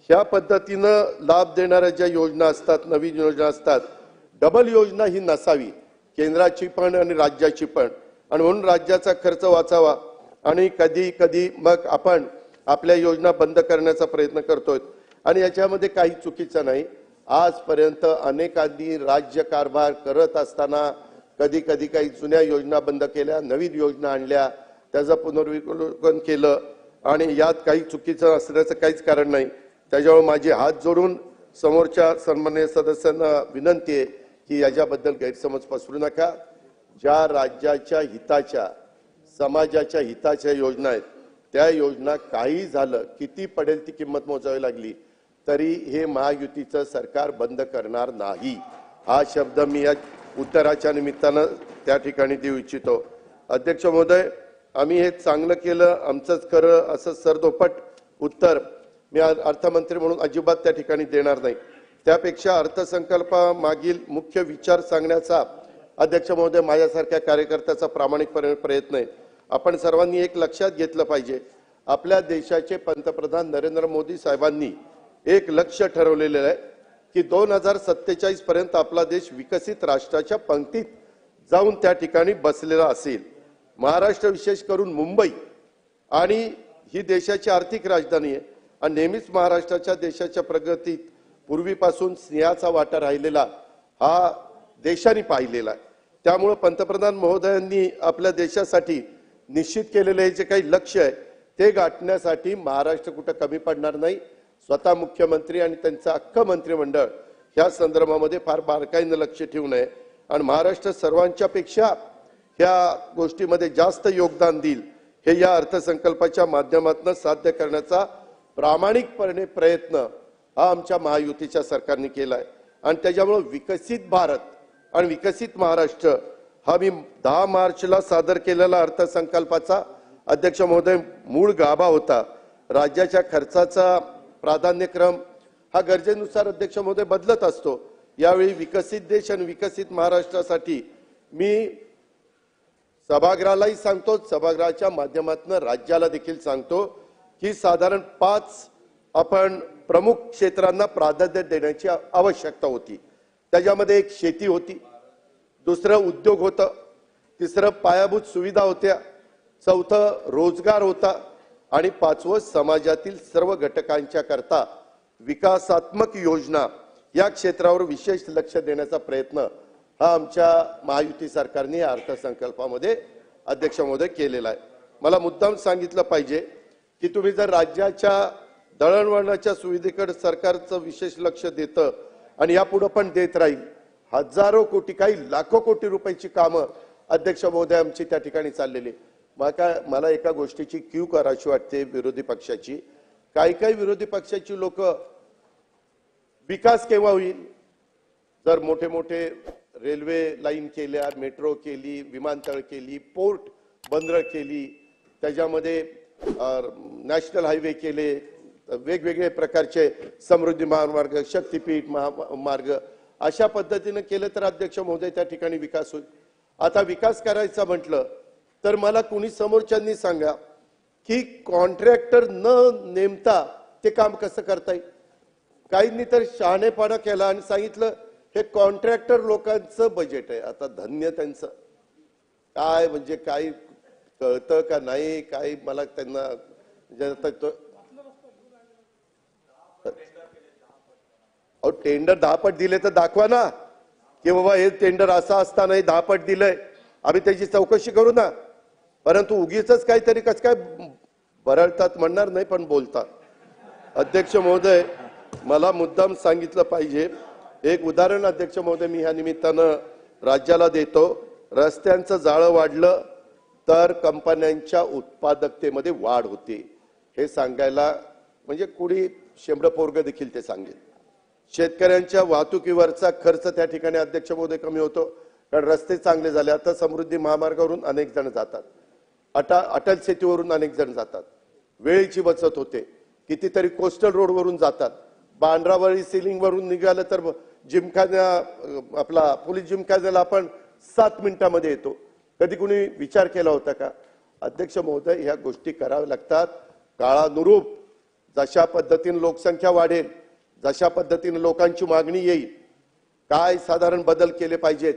ह्या पद्धतीनं लाभ देणाऱ्या ज्या योजना असतात, नवीन योजना असतात, डबल योजना ही नसावी, केंद्राची पण आणि राज्याची पण. आणि म्हणून राज्याचा खर्च वाचावा आणि कधी कधी मग आपण आपल्या योजना बंद करण्याचा प्रयत्न करतोय. आणि याच्यामध्ये काही चुकीचं नाही. आजपर्यंत अनेकांनी राज्य कारभार करत असताना कधी कधी काही जुन्या योजना बंद केल्या, नवीन योजना आणल्या, त्याचं पुनर्विलोकन केलं आणि यात काही चुकीचं असण्याचं काहीच कारण नाही. त्याच्यामुळे माझे हात जोडून समोरच्या सन्माननीय सदस्यांना विनंती आहे की याच्याबद्दल गैरसमज पसरू नका. ज्या राज्याच्या हिताच्या, समाजाच्या हिताच्या योजना आहेत, त्या योजना काही झालं, किती पडेल ती किंमत मोजावी लागली तरी हे महायुतीचं सरकार बंद करणार नाही. हा शब्द मी या उत्तराच्या निमित्तानं त्या ठिकाणी देऊ इच्छितो. अध्यक्ष महोदय, आम्ही हे चांगलं केलं, आमचंच खरं असं सरदोपट उत्तर मी अर्थमंत्री म्हणून अजिबात त्या ठिकाणी देणार नाही. त्यापेक्षा अर्थसंकल्पामागील मुख्य विचार सांगण्याचा अध्यक्ष महोदय माझ्यासारख्या कार्यकर्त्याचा प्रामाणिकपणे प्रयत्न आहे. आपण सर्वांनी एक लक्षात घेतलं पाहिजे, आपल्या देशाचे पंतप्रधान नरेंद्र मोदी साहेबांनी एक लक्ष्य ठरवलेलं आहे की 2047 पर्यंत आपला देश विकसित राष्ट्राच्या पंक्तीत जाऊन त्या ठिकाणी बसलेला असेल. महाराष्ट्र, विशेष करून मुंबई, आणि ही देशाची आर्थिक राजधानी आहे आणि नेहमीच महाराष्ट्राच्या देशाच्या प्रगतीत पूर्वीपासून स्नेहाचा वाटा राहिलेला हा देशाने पाहिलेला आहे. त्यामुळे पंतप्रधान महोदयांनी आपल्या देशासाठी निश्चित केलेले जे काही लक्ष्य आहे ते गाठण्यासाठी महाराष्ट्र कुठं कमी पडणार नाही. स्वतः मुख्यमंत्री आणि त्यांचं अख्खं मंत्रिमंडळ या संदर्भामध्ये फार बारकाईनं लक्ष ठेवून आहे आणि महाराष्ट्र सर्वांच्या पेक्षा ह्या गोष्टीमध्ये जास्त योगदान देईल हे या अर्थसंकल्पाच्या माध्यमातून साध्य करण्याचा प्रामाणिकपणे प्रयत्न हा आमच्या महायुतीच्या सरकारने केला आहे. आणि त्याच्यामुळे विकसित भारत आणि विकसित महाराष्ट्र हा मी 10 मार्चला सादर केलेला अर्थसंकल्पाचा अध्यक्ष महोदय मूळ गाभा होता. राज्याच्या खर्चाचा प्राधान्यक्रम हा गरजेनुसार अध्यक्ष महोदय बदलत असतो. यावेळी विकसित देश आणि विकसित महाराष्ट्रासाठी मी सभागृहालाही सांगतो, सभागृहाच्या माध्यमातून राज्याला देखील सांगतो की साधारण 5 आपण प्रमुख क्षेत्रांना प्राधान्य देण्याची आवश्यकता होती. त्याच्यामध्ये एक शेती होती, दुसरं उद्योग होतं, तिसरं पायाभूत सुविधा होत्या, चौथं रोजगार होता आणि 5वं समाजातील सर्व घटकांच्या करता विकासात्मक योजना या क्षेत्रावर विशेष लक्ष देण्याचा प्रयत्न हा आमच्या महायुती सरकारने अर्थसंकल्पामध्ये अध्यक्ष महोदय केलेला आहे. मला मुद्दाम सांगितलं पाहिजे की तुम्ही जर राज्याच्या दळणवळणाच्या सुविधेकडे सरकारचं विशेष लक्ष देतं आणि यापुढे पण देत राहील, हजारो कोटी, काही लाखो कोटी रुपयाची कामं अध्यक्ष महोदय आमची त्या ठिकाणी चाललेली. मला एका गोष्टीची क्यू करायची वाटते विरोधी पक्षाची. काही विरोधी पक्षाची लोक विकास केव्हा होईल, जर मोठे मोठे रेल्वे लाईन केल्या, मेट्रो केली, विमानतळ केली, पोर्ट बंदरं केली, त्याच्यामध्ये नॅशनल हायवे केले, वेगवेगळे प्रकारचे समृद्धी महामार्ग, शक्तीपीठ महामार्ग अशा पद्धतीने केलं तर अध्यक्ष महोदय त्या ठिकाणी विकास होईल. आता विकास करायचा म्हटलं तर मला कुणी समोरच्यांनी सांगा की कॉन्ट्रॅक्टर न नेमता ते काम कसं करता येईल. काहींनी तर शहाणेपणा केला आणि सांगितलं हे कॉन्ट्रॅक्टर लोकांचं बजेट आहे. आता धन्य त्यांचं, काय म्हणजे काही कळतं का नाही, काही मला त्यांना टेंडर 10 पट दिले तर दाखवा ना की बाबा हे टेंडर असं असताना 10 पट दिलंय, आम्ही त्याची चौकशी करू ना. परंतु उगीच काहीतरी कसं काय बरळतात म्हणणार नाही पण बोलतात. अध्यक्ष महोदय, मला मुद्दाम सांगितलं पाहिजे. एक उदाहरण अध्यक्ष महोदय मी ह्या निमित्तानं राज्याला देतो. रस्त्यांचं जाळं वाढलं तर कंपन्यांच्या उत्पादकतेमध्ये वाढ होते हे सांगायला म्हणजे कुणी शेंबडं पोरगं देखील ते सांगेल. शेतकऱ्यांच्या वाहतुकीवरचा खर्च त्या ठिकाणी अध्यक्ष महोदय कमी होतो कारण रस्ते चांगले झाले. आता समृद्धी महामार्गावरून अनेक जण जातात, अटल सेतूवरून अनेक जण जातात, वेळेची बचत होते. कितीतरी कोस्टल रोडवरून जातात, बांद्रावरी सिलिंग वरून निघालं तर जिमखाना आपला पोलीस जिमखान्याला आपण 7 मिनिटांमध्ये येतो. कधी कुणी विचार केला होता का? अध्यक्ष महोदय, ह्या गोष्टी कराव्या लागतात. काळानुरूप जशा पद्धतीने लोकसंख्या वाढेल, जशा पद्धतीने लोकांची मागणी येईल, काय साधारण बदल केले पाहिजेत,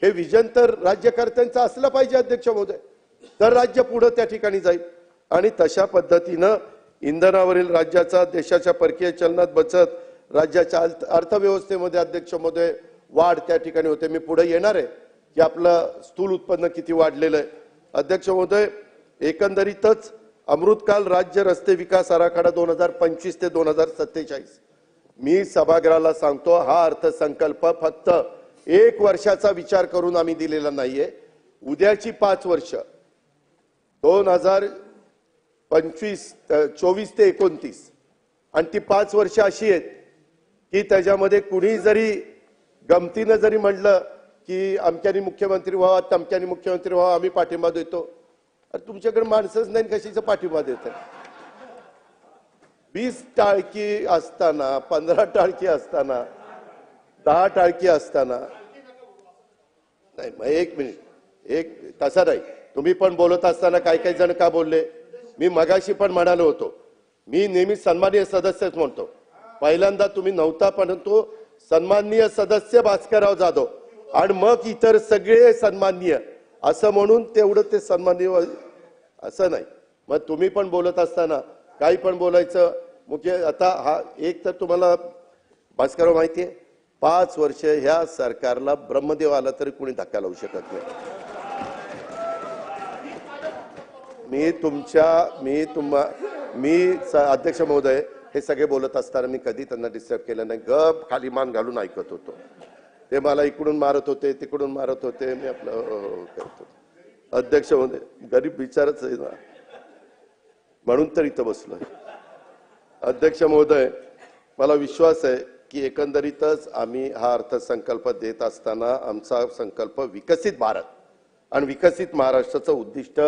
हे विजन तर राज्यकर्त्यांचं असलं पाहिजे अध्यक्ष महोदय, तर राज्य पुढे त्या ठिकाणी जाईल. आणि तशा पद्धतीनं इंधनावरील राज्याचा देशाच्या परकीय चलनात बचत, राज्याच्या अर्थव्यवस्थेमध्ये अध्यक्ष महोदय वाढ त्या ठिकाणी होते. मी पुढे येणार आहे की आपलं स्थूल उत्पन्न किती वाढलेलं आहे. अध्यक्ष महोदय, एकंदरीतच अमृतकाल राज्य रस्ते विकास आराखडा 2025 ते 2047, मी सभागृहाला सांगतो, हा अर्थसंकल्प फक्त 1 वर्षाचा विचार करून आम्ही दिलेला नाहीये. उद्याची 5 वर्ष 2024 ते 29 आणि ती 5 वर्ष अशी आहेत की त्याच्यामध्ये कुणी जरी गमतीनं जरी म्हणलं की अमक्यानी मुख्यमंत्री व्हावा, तमक्यानी मुख्यमंत्री व्हावा, आम्ही पाठिंबा देतो. अरे तुमच्याकडे माणसंच नाही, कशाचा पाठिंबा देत? 20 टाळकी असताना, 15 टाळकी असताना, 10 टाळकी असताना, नाही मग एक मिनिट, तसा नाही. तुम्ही पण बोलत असताना काही काही जण का बोलले? मी मगाशी पण म्हणालो होतो, मी नेहमी सन्माननीय सदस्यच म्हणतो. पहिल्यांदा तुम्ही नव्हता, परंतु सन्माननीय सदस्य भास्करराव जाधव आणि मग इतर सगळे सन्माननीय असं म्हणून तेवढं ते सन्माननीय असं नाही. मग तुम्ही पण बोलत असताना काही पण बोलायचं मुख्य. आता हा एक तर तुम्हाला भास्करराव माहिती आहे, 5 वर्ष ह्या सरकारला ब्रह्मदेव आला तरी कोणी धक्का लावू शकत नाही. मी अध्यक्ष महोदय हे सगळे बोलत असताना मी कधी त्यांना डिस्टर्ब केलं नाही. गप खाली मान घालून ऐकत होतो. ते मला इकडून मारत होते, तिकडून मारत होते, मी आपलं करतो. अध्यक्ष महोदय, गरीब विचारच आहे ना, म्हणून तर इथं बसलोय. अध्यक्ष महोदय, मला विश्वास आहे की एकंदरीतच आम्ही हा अर्थसंकल्प देत असताना आमचा संकल्प विकसित भारत आणि विकसित महाराष्ट्राचं उद्दिष्ट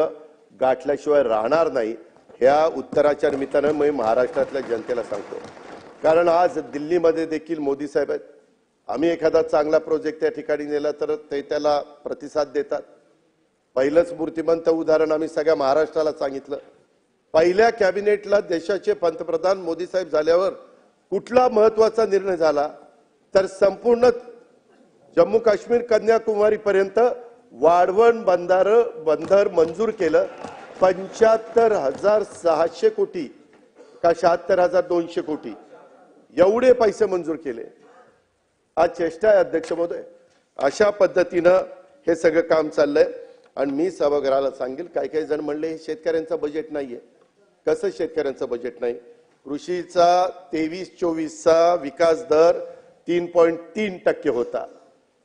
गाठल्याशिवाय राहणार नाही. ह्या उत्तराच्या निमित्तानं मी महाराष्ट्रातल्या जनतेला सांगतो. कारण आज दिल्लीमध्ये देखील मोदी साहेब आहेत. आम्ही एखादा चांगला प्रोजेक्ट त्या ठिकाणी नेला तर ते त्याला प्रतिसाद देतात. पहिलंच मूर्तिमंत उदाहरण आम्ही सगळ्या महाराष्ट्राला सांगितलं. पहिल्या कॅबिनेटला देशाचे पंतप्रधान मोदी साहेब झाल्यावर कुठला महत्वाचा निर्णय झाला तर संपूर्ण जम्मू काश्मीर कन्याकुमारी पर्यंत वाढवण बंदर मंजूर केलं. 75,600 कोटी का 76,200 कोटी एवढे पैसे मंजूर केले. आज चेष्टा आहे अध्यक्ष महोदय. अशा पद्धतीनं हे सगळं काम चाललंय. आणि मी सभागृहाला सांगेल, काही काही जण म्हणले हे शेतकऱ्यांचं बजेट नाहीये. कसं शेतकऱ्यांचं बजेट नाही? कृषीचा 23-24चा विकास दर 3.3% होता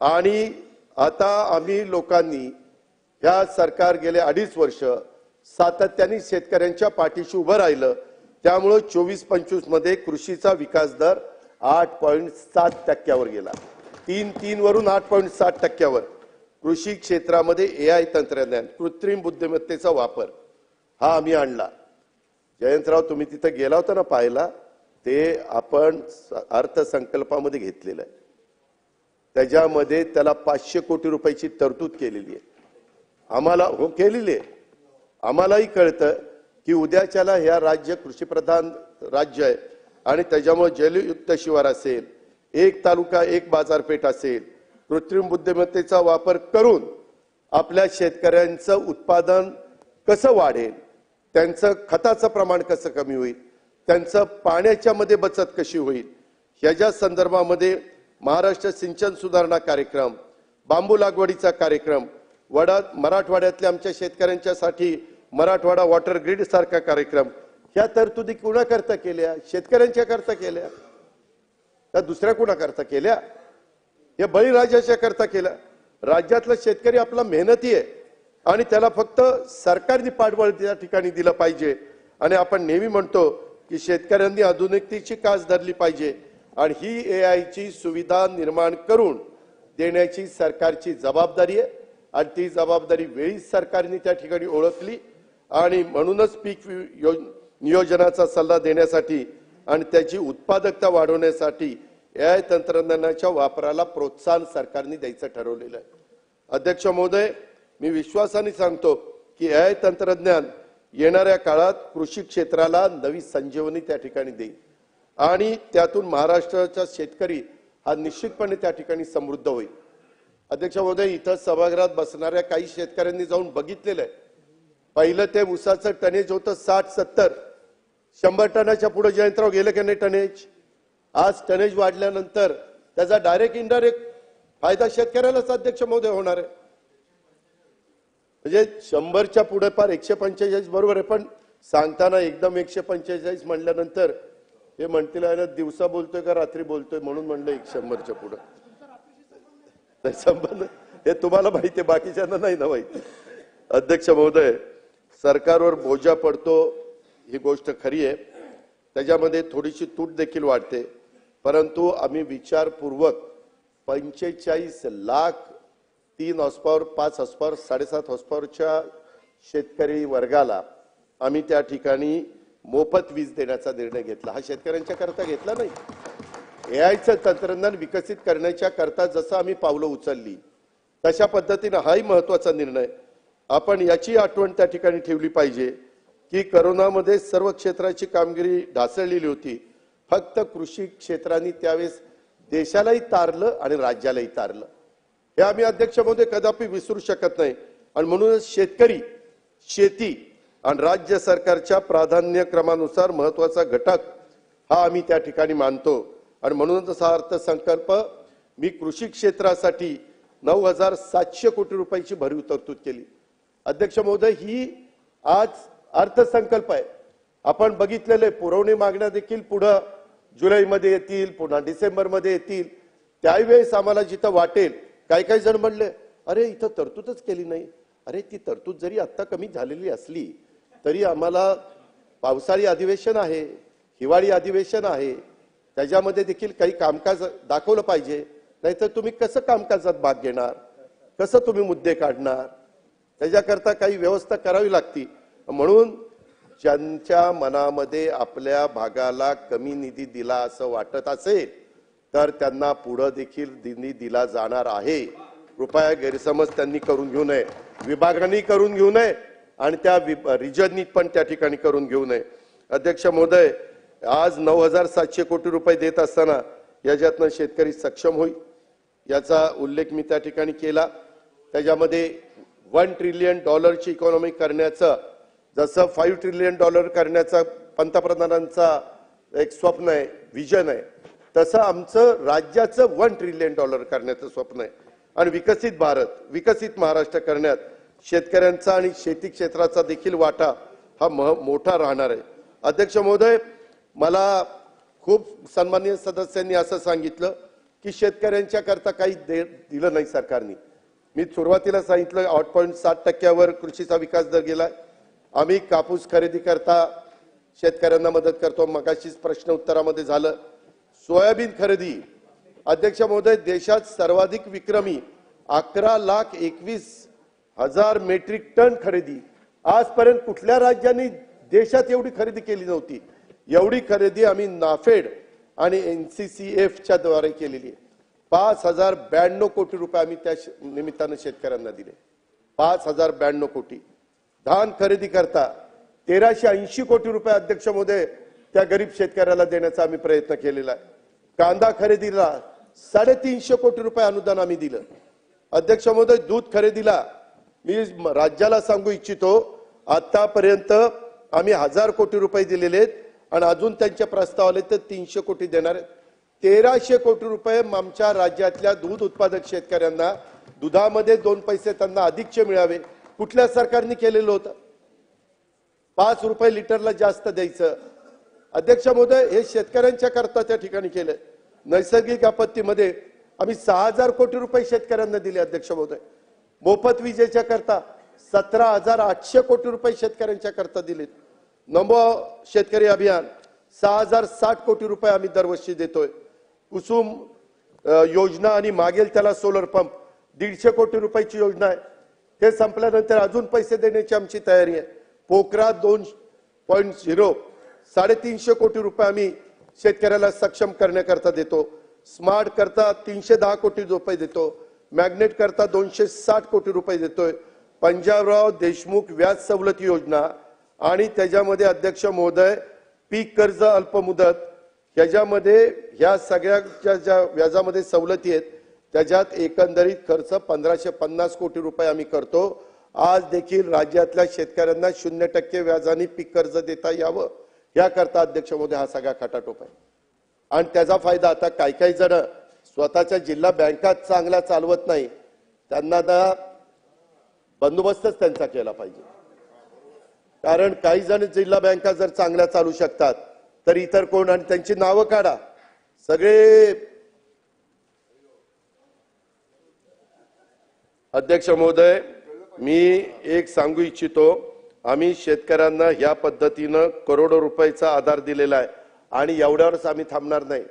आणि आता आम्ही लोकांनी ह्या सरकार गेले 2.5 वर्ष सातत्याने शेतकऱ्यांच्या पाठीशी उभं राहिलं. त्यामुळे 24-25 मध्ये कृषीचा विकास दर 8.7% गेला. 3 वरून 8.7% कृषी क्षेत्रामध्ये AI तंत्रज्ञान, कृत्रिम बुद्धिमत्तेचा वापर हा आम्ही आणला. जयंतराव, तुम्ही तिथे गेला होता ना पाहायला, ते आपण अर्थसंकल्पामध्ये घेतलेलं आहे. त्याच्यामध्ये त्याला 500 कोटी रुपयाची तरतूद केलेली आहे. आम्हाला केलेली आहे. आम्हालाही कळतं की उद्याच्याला ह्या राज्य कृषीप्रधान राज्य आहे आणि त्याच्यामुळे जलयुक्त शिवार असेल, एक तालुका एक बाजारपेठ असेल, कृत्रिम बुद्धिमत्तेचा वापर करून आपल्या शेतकऱ्यांचं उत्पादन कसं वाढेल, त्यांचं खताचं प्रमाण कसं कमी होईल, त्यांचं पाण्याच्या मध्ये बचत कशी होईल, ह्याच्या संदर्भामध्ये महाराष्ट्र सिंचन सुधारणा कार्यक्रम, बांबू लागवडीचा कार्यक्रम, मराठवाड्यातल्या आमच्या शेतकऱ्यांच्यासाठी मराठवाडा वॉटर ग्रीड सारखा कार्यक्रम, ह्या तरतुदी कुणाकरता केल्या? शेतकऱ्यांच्या करता केल्या का दुसऱ्या कुणाकरता केल्या? हे बळीराजाच्या करता केल्या. राज्यातला शेतकरी आपला मेहनती आहे आणि त्याला फक्त सरकारने पाठबळ त्या ठिकाणी दिलं पाहिजे. आणि आपण नेहमी म्हणतो की शेतकऱ्यांनी आधुनिकतेची कास धरली पाहिजे आणि ही AI ची सुविधा निर्माण करून देण्याची सरकारची जबाबदारी आहे आणि ती जबाबदारी वेळीच सरकारने त्या ठिकाणी ओळखली. आणि म्हणूनच पीक नियोजनाचा सल्ला देण्यासाठी आणि त्याची उत्पादकता वाढवण्यासाठी AI तंत्रज्ञानाच्या वापराला प्रोत्साहन सरकारने द्यायचं ठरवलेलं आहे. अध्यक्ष महोदय, मी विश्वासाने सांगतो की AI तंत्रज्ञान येणाऱ्या काळात कृषी क्षेत्राला नवी संजीवनी त्या ठिकाणी देईल आणि त्यातून महाराष्ट्राचा शेतकरी हा निश्चितपणे त्या ठिकाणी समृद्ध होईल. अध्यक्ष महोदय, इथं सभागृहात बसणाऱ्या काही शेतकऱ्यांनी जाऊन बघितलेलं आहे. पहिलं ते ऊसाचं टनेज होतं 60-70, 100 टनाच्या पुढे जयंतराव गेलं की नाही टनेज. आज टनेज वाढल्यानंतर त्याचा डायरेक्ट इनडायरेक्ट फायदा शेतकऱ्यालाच अध्यक्ष महोदय होणार आहे. म्हणजे 100च्या पुढे पार 145 बरोबर आहे, पण सांगताना एकदम 145 म्हणल्यानंतर हे म्हणतील आहे ना दिवसा बोलतोय का रात्री बोलतोय म्हणून म्हणलं 100च्या पुढे. संबंध हे तुम्हाला माहिती आहे, बाकीच्यांना नाही ना माहिती. अध्यक्ष महोदय, सरकारवर बोजा पडतो ही गोष्ट खरी आहे, त्याच्यामध्ये थोडीशी तूट देखील वाढते, परंतु आम्ही विचारपूर्वक 45 लाख 3 हॉर्सपॉवर 5 हॉर्सपॉवर 7.5 हॉर्सपॉवरच्या शेतकरी वर्गाला आम्ही त्या ठिकाणी मोफत वीज देण्याचा निर्णय घेतला. हा शेतकऱ्यांच्या करता घेतला नाही. एआयचं तंत्रज्ञान विकसित करण्याच्या करता जसं आम्ही पावलं उचलली तशा पद्धतीने हाही महत्वाचा निर्णय. आपण याची आठवण त्या ठिकाणी ठेवली पाहिजे की करोनामध्ये सर्व क्षेत्राची कामगिरी ढासळलेली होती, फक्त कृषी क्षेत्राने त्यावेळेस देशालाही तारलं आणि राज्यालाही तारलं. हे आम्ही अध्यक्ष महोदय कदापि विसरू शकत नाही. आणि म्हणूनच शेतकरी, शेती आणि राज्य सरकारच्या प्राधान्यक्रमानुसार महत्वाचा घटक हा आम्ही त्या ठिकाणी मानतो. आणि म्हणूनच हा अर्थसंकल्प मी कृषी क्षेत्रासाठी 9,700 कोटी रुपयाची भरीव तरतूद केली. अध्यक्ष महोदय, ही आज अर्थसंकल्प आहे. आपण बघितलेले पुरवणी मागण्या देखील पुढे जुलैमध्ये येतील, पुन्हा डिसेंबरमध्ये येतील. त्यावेळेस आम्हाला जिथं वाटेल, काही जण म्हणले अरे इथं तरतूदच केली नाही. अरे ती तरतूद जरी आता कमी झालेली असली तरी आम्हाला पावसाळी अधिवेशन आहे, हिवाळी अधिवेशन आहे, त्याच्यामध्ये देखील काही कामकाज दाखवलं पाहिजे. नाहीतर तुम्ही कसं कामकाजात भाग घेणार, कसं तुम्ही मुद्दे काढणार, त्याच्याकरता काही व्यवस्था करावी लागती. म्हणून ज्यांच्या मनामध्ये आपल्या भागाला कमी निधी दिला असं वाटत असेल तर त्यांना पुढे देखील निधी दिला जाणार आहे. कृपया गैरसमज त्यांनी करून घेऊ नये, विभागांनी करून घेऊ नये आणि त्या रिजननी पण त्या ठिकाणी करून घेऊ नये. अध्यक्ष महोदय, आज 9,700 कोटी रुपये देत असताना याच्यातनं शेतकरी सक्षम होईल याचा उल्लेख मी त्या ठिकाणी केला. त्याच्यामध्ये $1 ट्रिलियन इकॉनॉमी करण्याचं, जसं $5 ट्रिलियन करण्याचा पंतप्रधानांचा एक स्वप्न आहे, विजन आहे, तसं आमचं राज्याचं $1 ट्रिलियन करण्याचं स्वप्न आहे. आणि विकसित भारत, विकसित महाराष्ट्र करण्यात शेतकऱ्यांचा आणि शेती क्षेत्राचा देखील वाटा हा मोठा राहणार आहे. अध्यक्ष महोदय, मला खूप सन्माननीय सदस्यांनी असं सांगितलं की शेतकऱ्यांच्या करता काही दिलं नाही सरकारने. मी सुरुवातीला सांगितलं 8.7% कृषीचा विकास दर गेलाय. आम्ही कापूस खरेदी करता शेतकऱ्यांना मदत करतो, मगाशीच प्रश्न उत्तरामध्ये झालं. सोयाबीन खरेदी, अध्यक्ष महोदय, देशात सर्वाधिक विक्रमी 11,21,000 मेट्रिक टन खरेदी. आजपर्यंत कुठल्या राज्यांनी देशात एवढी खरेदी केली नव्हती. एवढी खरेदी आम्ही नाफेड आणि NCCF द्वारे केलेली आहे. 5,092 कोटी रुपये आम्ही त्या निमित्तानं शेतकऱ्यांना दिले. 5,092 कोटी. धान खरेदी करता 1,380 कोटी रुपये अध्यक्ष महोदय त्या गरीब शेतकऱ्याला देण्याचा आम्ही प्रयत्न केलेला आहे. कांदा खरेदीला 350 कोटी रुपये अनुदान आम्ही दिलं. अध्यक्ष महोदय, दूध खरेदीला मी राज्याला सांगू इच्छितो, आतापर्यंत आम्ही 1,000 कोटी रुपये दिलेले आहेत आणि अजून त्यांचे प्रस्ताव आले तर 300 कोटी देणार आहेत. 1,300 कोटी रुपये आमच्या राज्यातल्या दूध उत्पादक शेतकऱ्यांना दुधामध्ये 2 पैसे त्यांना अधिकचे मिळावे कुठल्या सरकारने केलेलं होतं. 5 रुपये लिटरला जास्त द्यायचं. अध्यक्ष महोदय, हे शेतकऱ्यांच्या करता त्या ठिकाणी केलं. नैसर्गिक आपत्तीमध्ये आम्ही 6,000 कोटी रुपये शेतकऱ्यांना दिले. अध्यक्ष महोदय, मोफत विजेच्या करता 17,800 कोटी रुपये शेतकऱ्यांच्या करता दिलेत. नमो शेतकरी अभियान 6,060 कोटी रुपये आम्ही दरवर्षी देतोय. कुसुम योजना आणि मागेल त्याला सोलर पंप 150 कोटी रुपयाची योजना आहे. ते संपल्यानंतर अजून पैसे देण्याची आमची तयारी आहे. पोखरा 2.0 350 कोटी रुपये आम्ही शेतकऱ्याला सक्षम करण्याकरता देतो. स्मार्ट करता 310 कोटी रुपये देतो. मॅग्नेट करता 260 कोटी रुपये देतोय. पंजाबराव देशमुख व्याज सवलती योजना आणि त्याच्यामध्ये अध्यक्ष महोदय पीक कर्ज अल्पमुदत ह्याच्यामध्ये ह्या सगळ्याच्या ज्या व्याजामध्ये सवलती आहेत त्याच्यात एकंदरीत खर्च 1550 कोटी रुपये आम्ही करतो। आज देखील राज्यातल्या शेतकऱ्यांना 0% व्याजाने पीक कर्ज देता यावं याकरता अध्यक्ष महोदय हा सगळा खटाटोप आहे। आणि त्याचा फायदा आता काही जण स्वतःच्या जिल्हा बँका चांगल्या चालवत नाही त्यांना बंदोबस्तच त्यांचा केला पाहिजे, कारण काही जण जिल्हा बँका जर चांगल्या चालू शकतात तर इतर कोण, आणि त्यांची नावं काढा सगळे। अध्यक्ष महोदय मी एक सांगू इच्छितो, आम्ही शेतकऱ्यांना ह्या पद्धतीनं करोडो रुपयाचा आधार दिलेला आहे आणि एवढ्यावरच आम्ही थांबणार नाही।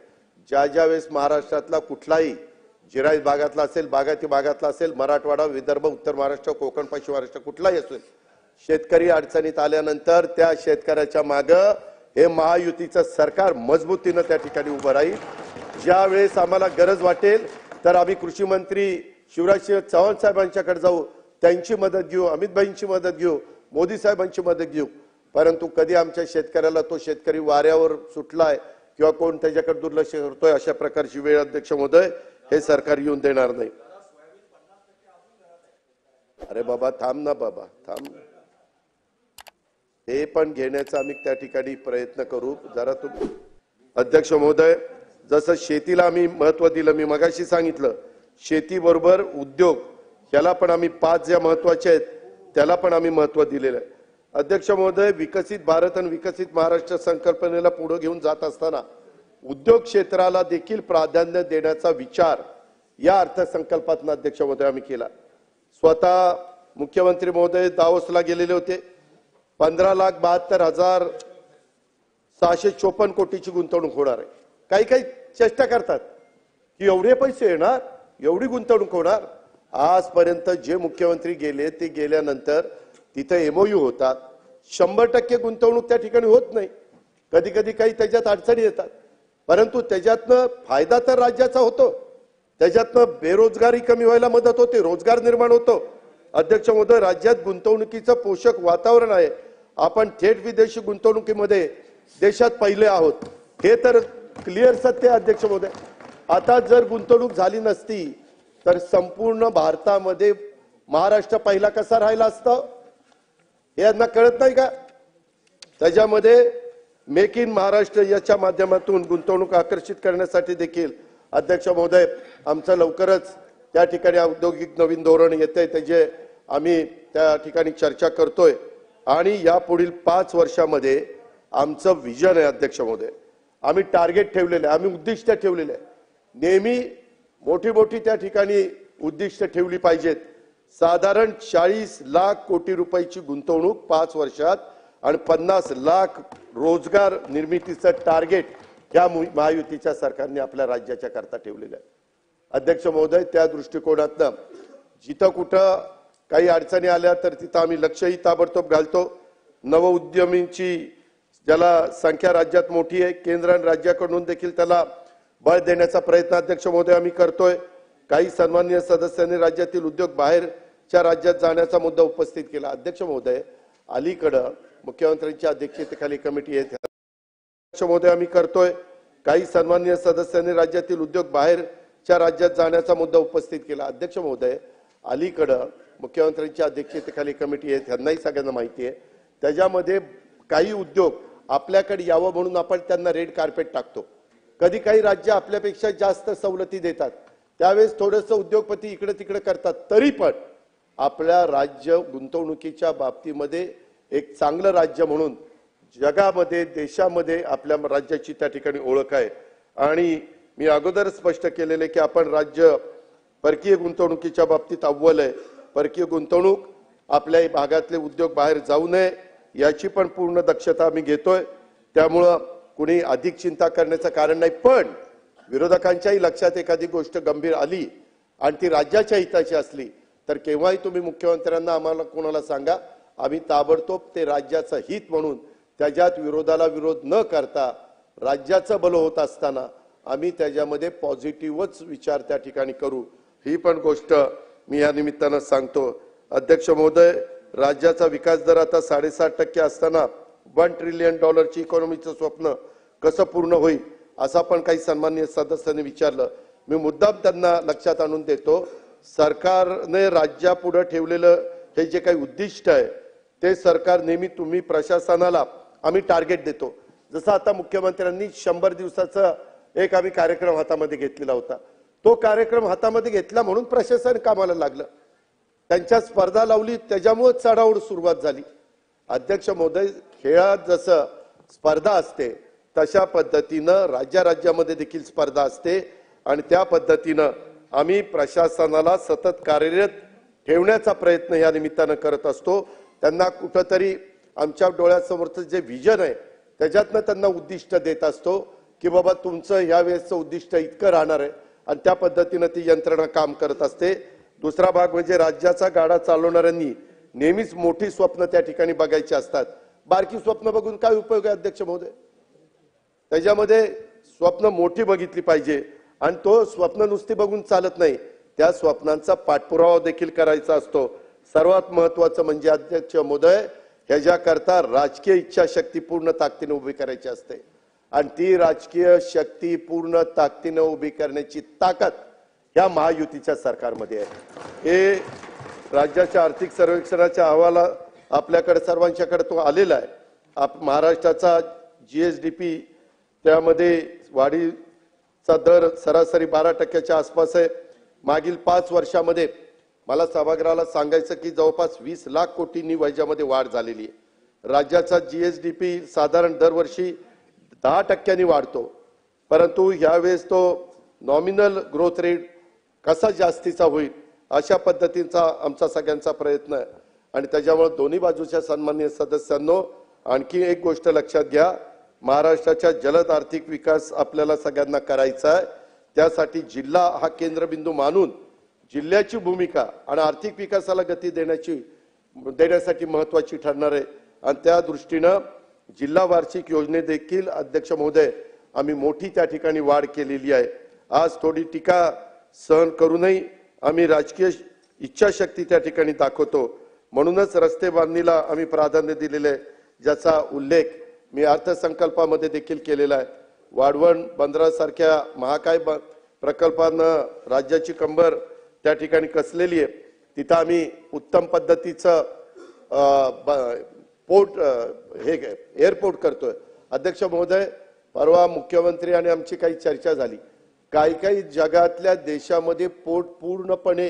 ज्या वेळेस महाराष्ट्रातला कुठलाही जिरायत भागातला असेल, बागायती भागातला असेल, मराठवाडा, विदर्भ, उत्तर महाराष्ट्र, कोकण, पश्चिम महाराष्ट्र कुठलाही असेल, शेतकरी अडचणीत आल्यानंतर त्या शेतकऱ्याच्या मागं हे महायुतीचं सरकार मजबूतीनं त्या ठिकाणी उभं राहील। ज्या वेळेस आम्हाला गरज वाटेल तर आम्ही कृषी मंत्री शिवराज चव्हाण साहेबांच्याकडे जाऊ, त्यांची मदत घेऊ, अमित भाईंची मदत घेऊ, मोदी साहेबांची मदत घेऊ, परंतु कधी आमच्या शेतकऱ्याला तो शेतकरी वाऱ्यावर सुटलाय किंवा कोण त्याच्याकडे दुर्लक्ष करतोय अशा प्रकारची वेळ अध्यक्ष महोदय हे सरकार येऊन देणार नाही। अरे बाबा थांब ना, बाबा थांब, हे पण घेण्याचा आम्ही त्या ठिकाणी प्रयत्न करू जरा। तुम्ही अध्यक्ष महोदय जसं शेतीला आम्ही महत्व दिलं, मी मगाशी सांगितलं शेती बरोबर उद्योग याला पण आम्ही 5 ज्या महत्वाचे आहेत त्याला पण आम्ही महत्व दिलेलं आहे। अध्यक्ष महोदय विकसित भारत आणि विकसित महाराष्ट्र संकल्पनेला पुढे घेऊन जात असताना उद्योग क्षेत्राला देखील प्राधान्य देण्याचा विचार या अर्थसंकल्पातून अध्यक्ष महोदय आम्ही केला। स्वतः मुख्यमंत्री महोदय दावोसला गेलेले होते, 15,72,654 कोटीची गुंतवणूक होणार आहे। काही चेष्टा करतात की एवढे पैसे येणार, एवढी गुंतवणूक होणार। आजपर्यंत जे मुख्यमंत्री गेले ते गेल्यानंतर तिथे एमओयू होतात, 100% गुंतवणूक त्या ठिकाणी होत नाही, कधी कधी काही त्याच्यात अडचणी येतात, परंतु त्याच्यातनं फायदा तर राज्याचा होतो, त्याच्यातनं बेरोजगारी कमी व्हायला मदत होते, रोजगार निर्माण होतो। अध्यक्ष महोदय राज्यात गुंतवणुकीचं पोषक वातावरण आहे, आपण थेट विदेशी गुंतवणुकीमध्ये देशात पहिले आहोत, हे तर क्लिअर सत्य आहे अध्यक्ष महोदय। आता जर गुंतवणूक झाली नसती तर संपूर्ण भारतामध्ये महाराष्ट्र पहिला कसा राहिला असता हे यांना कळत नाही का? त्याच्यामध्ये मेक इन महाराष्ट्र याच्या माध्यमातून गुंतवणूक आकर्षित करण्यासाठी देखील अध्यक्ष महोदय आमचं लवकरच त्या ठिकाणी औद्योगिक नवीन धोरण येते, त्याचे आम्ही त्या ठिकाणी चर्चा करतोय आणि या पुढील 5 वर्षामध्ये आमचं विजन आहे अध्यक्ष महोदय। आम्ही टार्गेट ठेवलेले, आम्ही उद्दिष्ट ठेवलेले, नेहमी मोठी त्या ठिकाणी उद्दिष्ट ठेवली पाहिजेत। साधारण 40 लाख कोटी रुपयाची गुंतवणूक 5 वर्षात आणि 50 लाख रोजगार निर्मितीचं टार्गेट या महायुतीच्या सरकारने आपल्या राज्याच्या करता ठेवलेलं आहे अध्यक्ष महोदय। त्या दृष्टिकोनातनं जिथं कुठं काही अडचणी आल्या तर तिथं आम्ही लक्षही ताबडतोब घालतो। नवउद्यमींची ज्याला संख्या राज्यात मोठी आहे, केंद्र आणि राज्याकडून देखील त्याला बळ देण्याचा प्रयत्न अध्यक्ष महोदय आम्ही करतोय। काही सन्माननीय सदस्यांनी राज्यातील उद्योग बाहेरच्या राज्यात जाण्याचा मुद्दा उपस्थित केला। अध्यक्ष महोदय अलीकडं मुख्यमंत्र्यांच्या अध्यक्षतेखाली कमिटी आहे, अध्यक्ष महोदय आम्ही करतोय। काही सन्माननीय सदस्यांनी राज्यातील उद्योग बाहेरच्या राज्यात जाण्याचा मुद्दा उपस्थित केला। अध्यक्ष महोदय अलीकडं मुख्यमंत्र्यांच्या अध्यक्षतेखाली कमिटी आहे, त्यांनाही सगळ्यांना माहिती आहे, त्याच्यामध्ये काही उद्योग आपल्याकडे यावं म्हणून आपण त्यांना रेड कार्पेट टाकतो। कधी काही राज्य आपल्यापेक्षा जास्त सवलती देतात, त्यावेळेस थोडंसं उद्योगपती इकडे तिकडे करतात, तरी पण आपल्या राज्य गुंतवणुकीच्या बाबतीमध्ये एक चांगलं राज्य म्हणून जगामध्ये देशामध्ये आपल्या राज्याची त्या ठिकाणी ओळख आहे। आणि मी अगोदरच स्पष्ट केलेले की आपण राज्य परकीय गुंतवणुकीच्या बाबतीत अव्वल आहे। परकीय गुंतवणूक आपल्या भागातले उद्योग बाहेर जाऊ नये याची पण पूर्ण दक्षता आम्ही घेतोय, त्यामुळं कुणी अधिक चिंता करण्याचं कारण नाही। पण विरोधकांच्याही लक्षात एखादी गोष्ट गंभीर आली आणि ती राज्याच्या हिताची असली तर केव्हाही तुम्ही मुख्यमंत्र्यांना आम्हाला कोणाला सांगा, आम्ही ताबडतोब ते राज्याचं हित म्हणून त्याच्यात विरोधाला विरोध न करता राज्याचं भलं होत असताना आम्ही त्याच्यामध्ये पॉझिटिव्हच विचार त्या ठिकाणी करू, ही पण गोष्ट मी या निमित्तानं सांगतो। अध्यक्ष महोदय राज्याचा विकास दर आता 7.5% असताना $1 ट्रिलियन इकॉनॉमीचं स्वप्न कसं पूर्ण होईल असं पण काही सन्माननीय सदस्यांनी विचारलं। मी मुद्दाम त्यांना लक्षात आणून देतो, सरकारने राज्यापुढे ठेवलेलं हे जे काही उद्दिष्ट आहे ते सरकार नेहमी तुम्ही प्रशासनाला आम्ही टार्गेट देतो। जसं आता मुख्यमंत्र्यांनी 100 दिवसाचा एक आम्ही कार्यक्रम हातामध्ये घेतलेला होता, तो कार्यक्रम हातामध्ये घेतला म्हणून प्रशासन कामाला लागलं, त्यांच्या स्पर्धा लावली, त्याच्यामुळे चढाओढ सुरुवात झाली। अध्यक्ष महोदय, खेळात जसं स्पर्धा असते तशा पद्धतीनं राज्यामध्ये देखील स्पर्धा असते आणि त्या पद्धतीनं आम्ही प्रशासनाला सतत कार्यरत ठेवण्याचा प्रयत्न या निमित्तानं करत असतो। त्यांना कुठंतरी आमच्या डोळ्यासमोरचं जे विजन आहे त्याच्यातनं त्यांना उद्दिष्ट देत असतो की बाबा तुमचं या वेळेचं उद्दिष्ट इतकं राहणार आहे आणि त्या पद्धतीनं ती यंत्रणा काम करत असते। दुसरा भाग म्हणजे राज्याचा गाडा चालवणाऱ्यांनी नेहमीच मोठी स्वप्न त्या ठिकाणी बघायची असतात। बारकी स्वप्न बघून काय उपयोग आहे अध्यक्ष महोदय? त्याच्यामध्ये स्वप्न मोठी बघितली पाहिजे आणि तो स्वप्न नुसती बघून चालत नाही, त्या स्वप्नांचा पाठपुरावा देखील करायचा असतो। सर्वात महत्त्वाचं म्हणजे अध्यक्ष महोदय, ह्याच्याकरता राजकीय इच्छाशक्ती पूर्ण ताकदीने उभी करायची असते आणि ती राजकीय शक्ती पूर्ण ताकदीने उभी करण्याची ताकद या महायुतीच्या सरकारमध्ये आहे। हे राज्याच्या आर्थिक सर्वेक्षणाच्या अहवाला आपल्याकडे सर्वांच्याकडे तो आलेला आहे। महाराष्ट्राचा GSDP त्यामध्ये वाढीचा दर सरासरी 12% आसपास आहे। मागील 5 वर्षामध्ये मला सभागृहाला सांगायचं की जवळपास 20 लाख कोटींनी व्याजामध्ये वाढ झालेली आहे। राज्याचा GSDP साधारण दरवर्षी 10% वाढतो, परंतु यावेळेस तो नॉमिनल ग्रोथ रेट कसा जास्तीचा होईल अशा पद्धतीचा आमचा सगळ्यांचा प्रयत्न आहे आणि त्याच्यामुळे दोन्ही बाजूच्या सन्माननीय सदस्यांनो आणखी एक गोष्ट लक्षात घ्या, महाराष्ट्राच्या जलद आर्थिक विकास आपल्याला सगळ्यांना करायचा आहे। त्यासाठी जिल्हा हा केंद्रबिंदू मानून जिल्ह्याची भूमिका आणि आर्थिक विकासाला गती देण्यासाठी महत्त्वाची ठरणार आहे आणि त्या दृष्टीनं जिल्हा वार्षिक योजने देखील अध्यक्ष महोदय आम्ही मोठी त्या ठिकाणी वाढ केलेली आहे। आज थोडी टीका सहन करूनही आम्ही राजकीय इच्छाशक्ती त्या ठिकाणी दाखवतो, म्हणूनच रस्ते बांधणीला आम्ही प्राधान्य दिलेले आहे, ज्याचा उल्लेख मी अर्थसंकल्पामध्ये देखील केलेला आहे। वाढवण बंदरासारख्या महाकाय प्रकल्पांना राज्याची कंबर त्या ठिकाणी कसलेली आहे, तिथं आम्ही उत्तम पद्धतीचं एअरपोर्ट करतोय। अध्यक्ष महोदय, परवा मुख्यमंत्री आणि आमची काही चर्चा झाली, काही जगातल्या देशामध्ये पोर्ट पूर्णपणे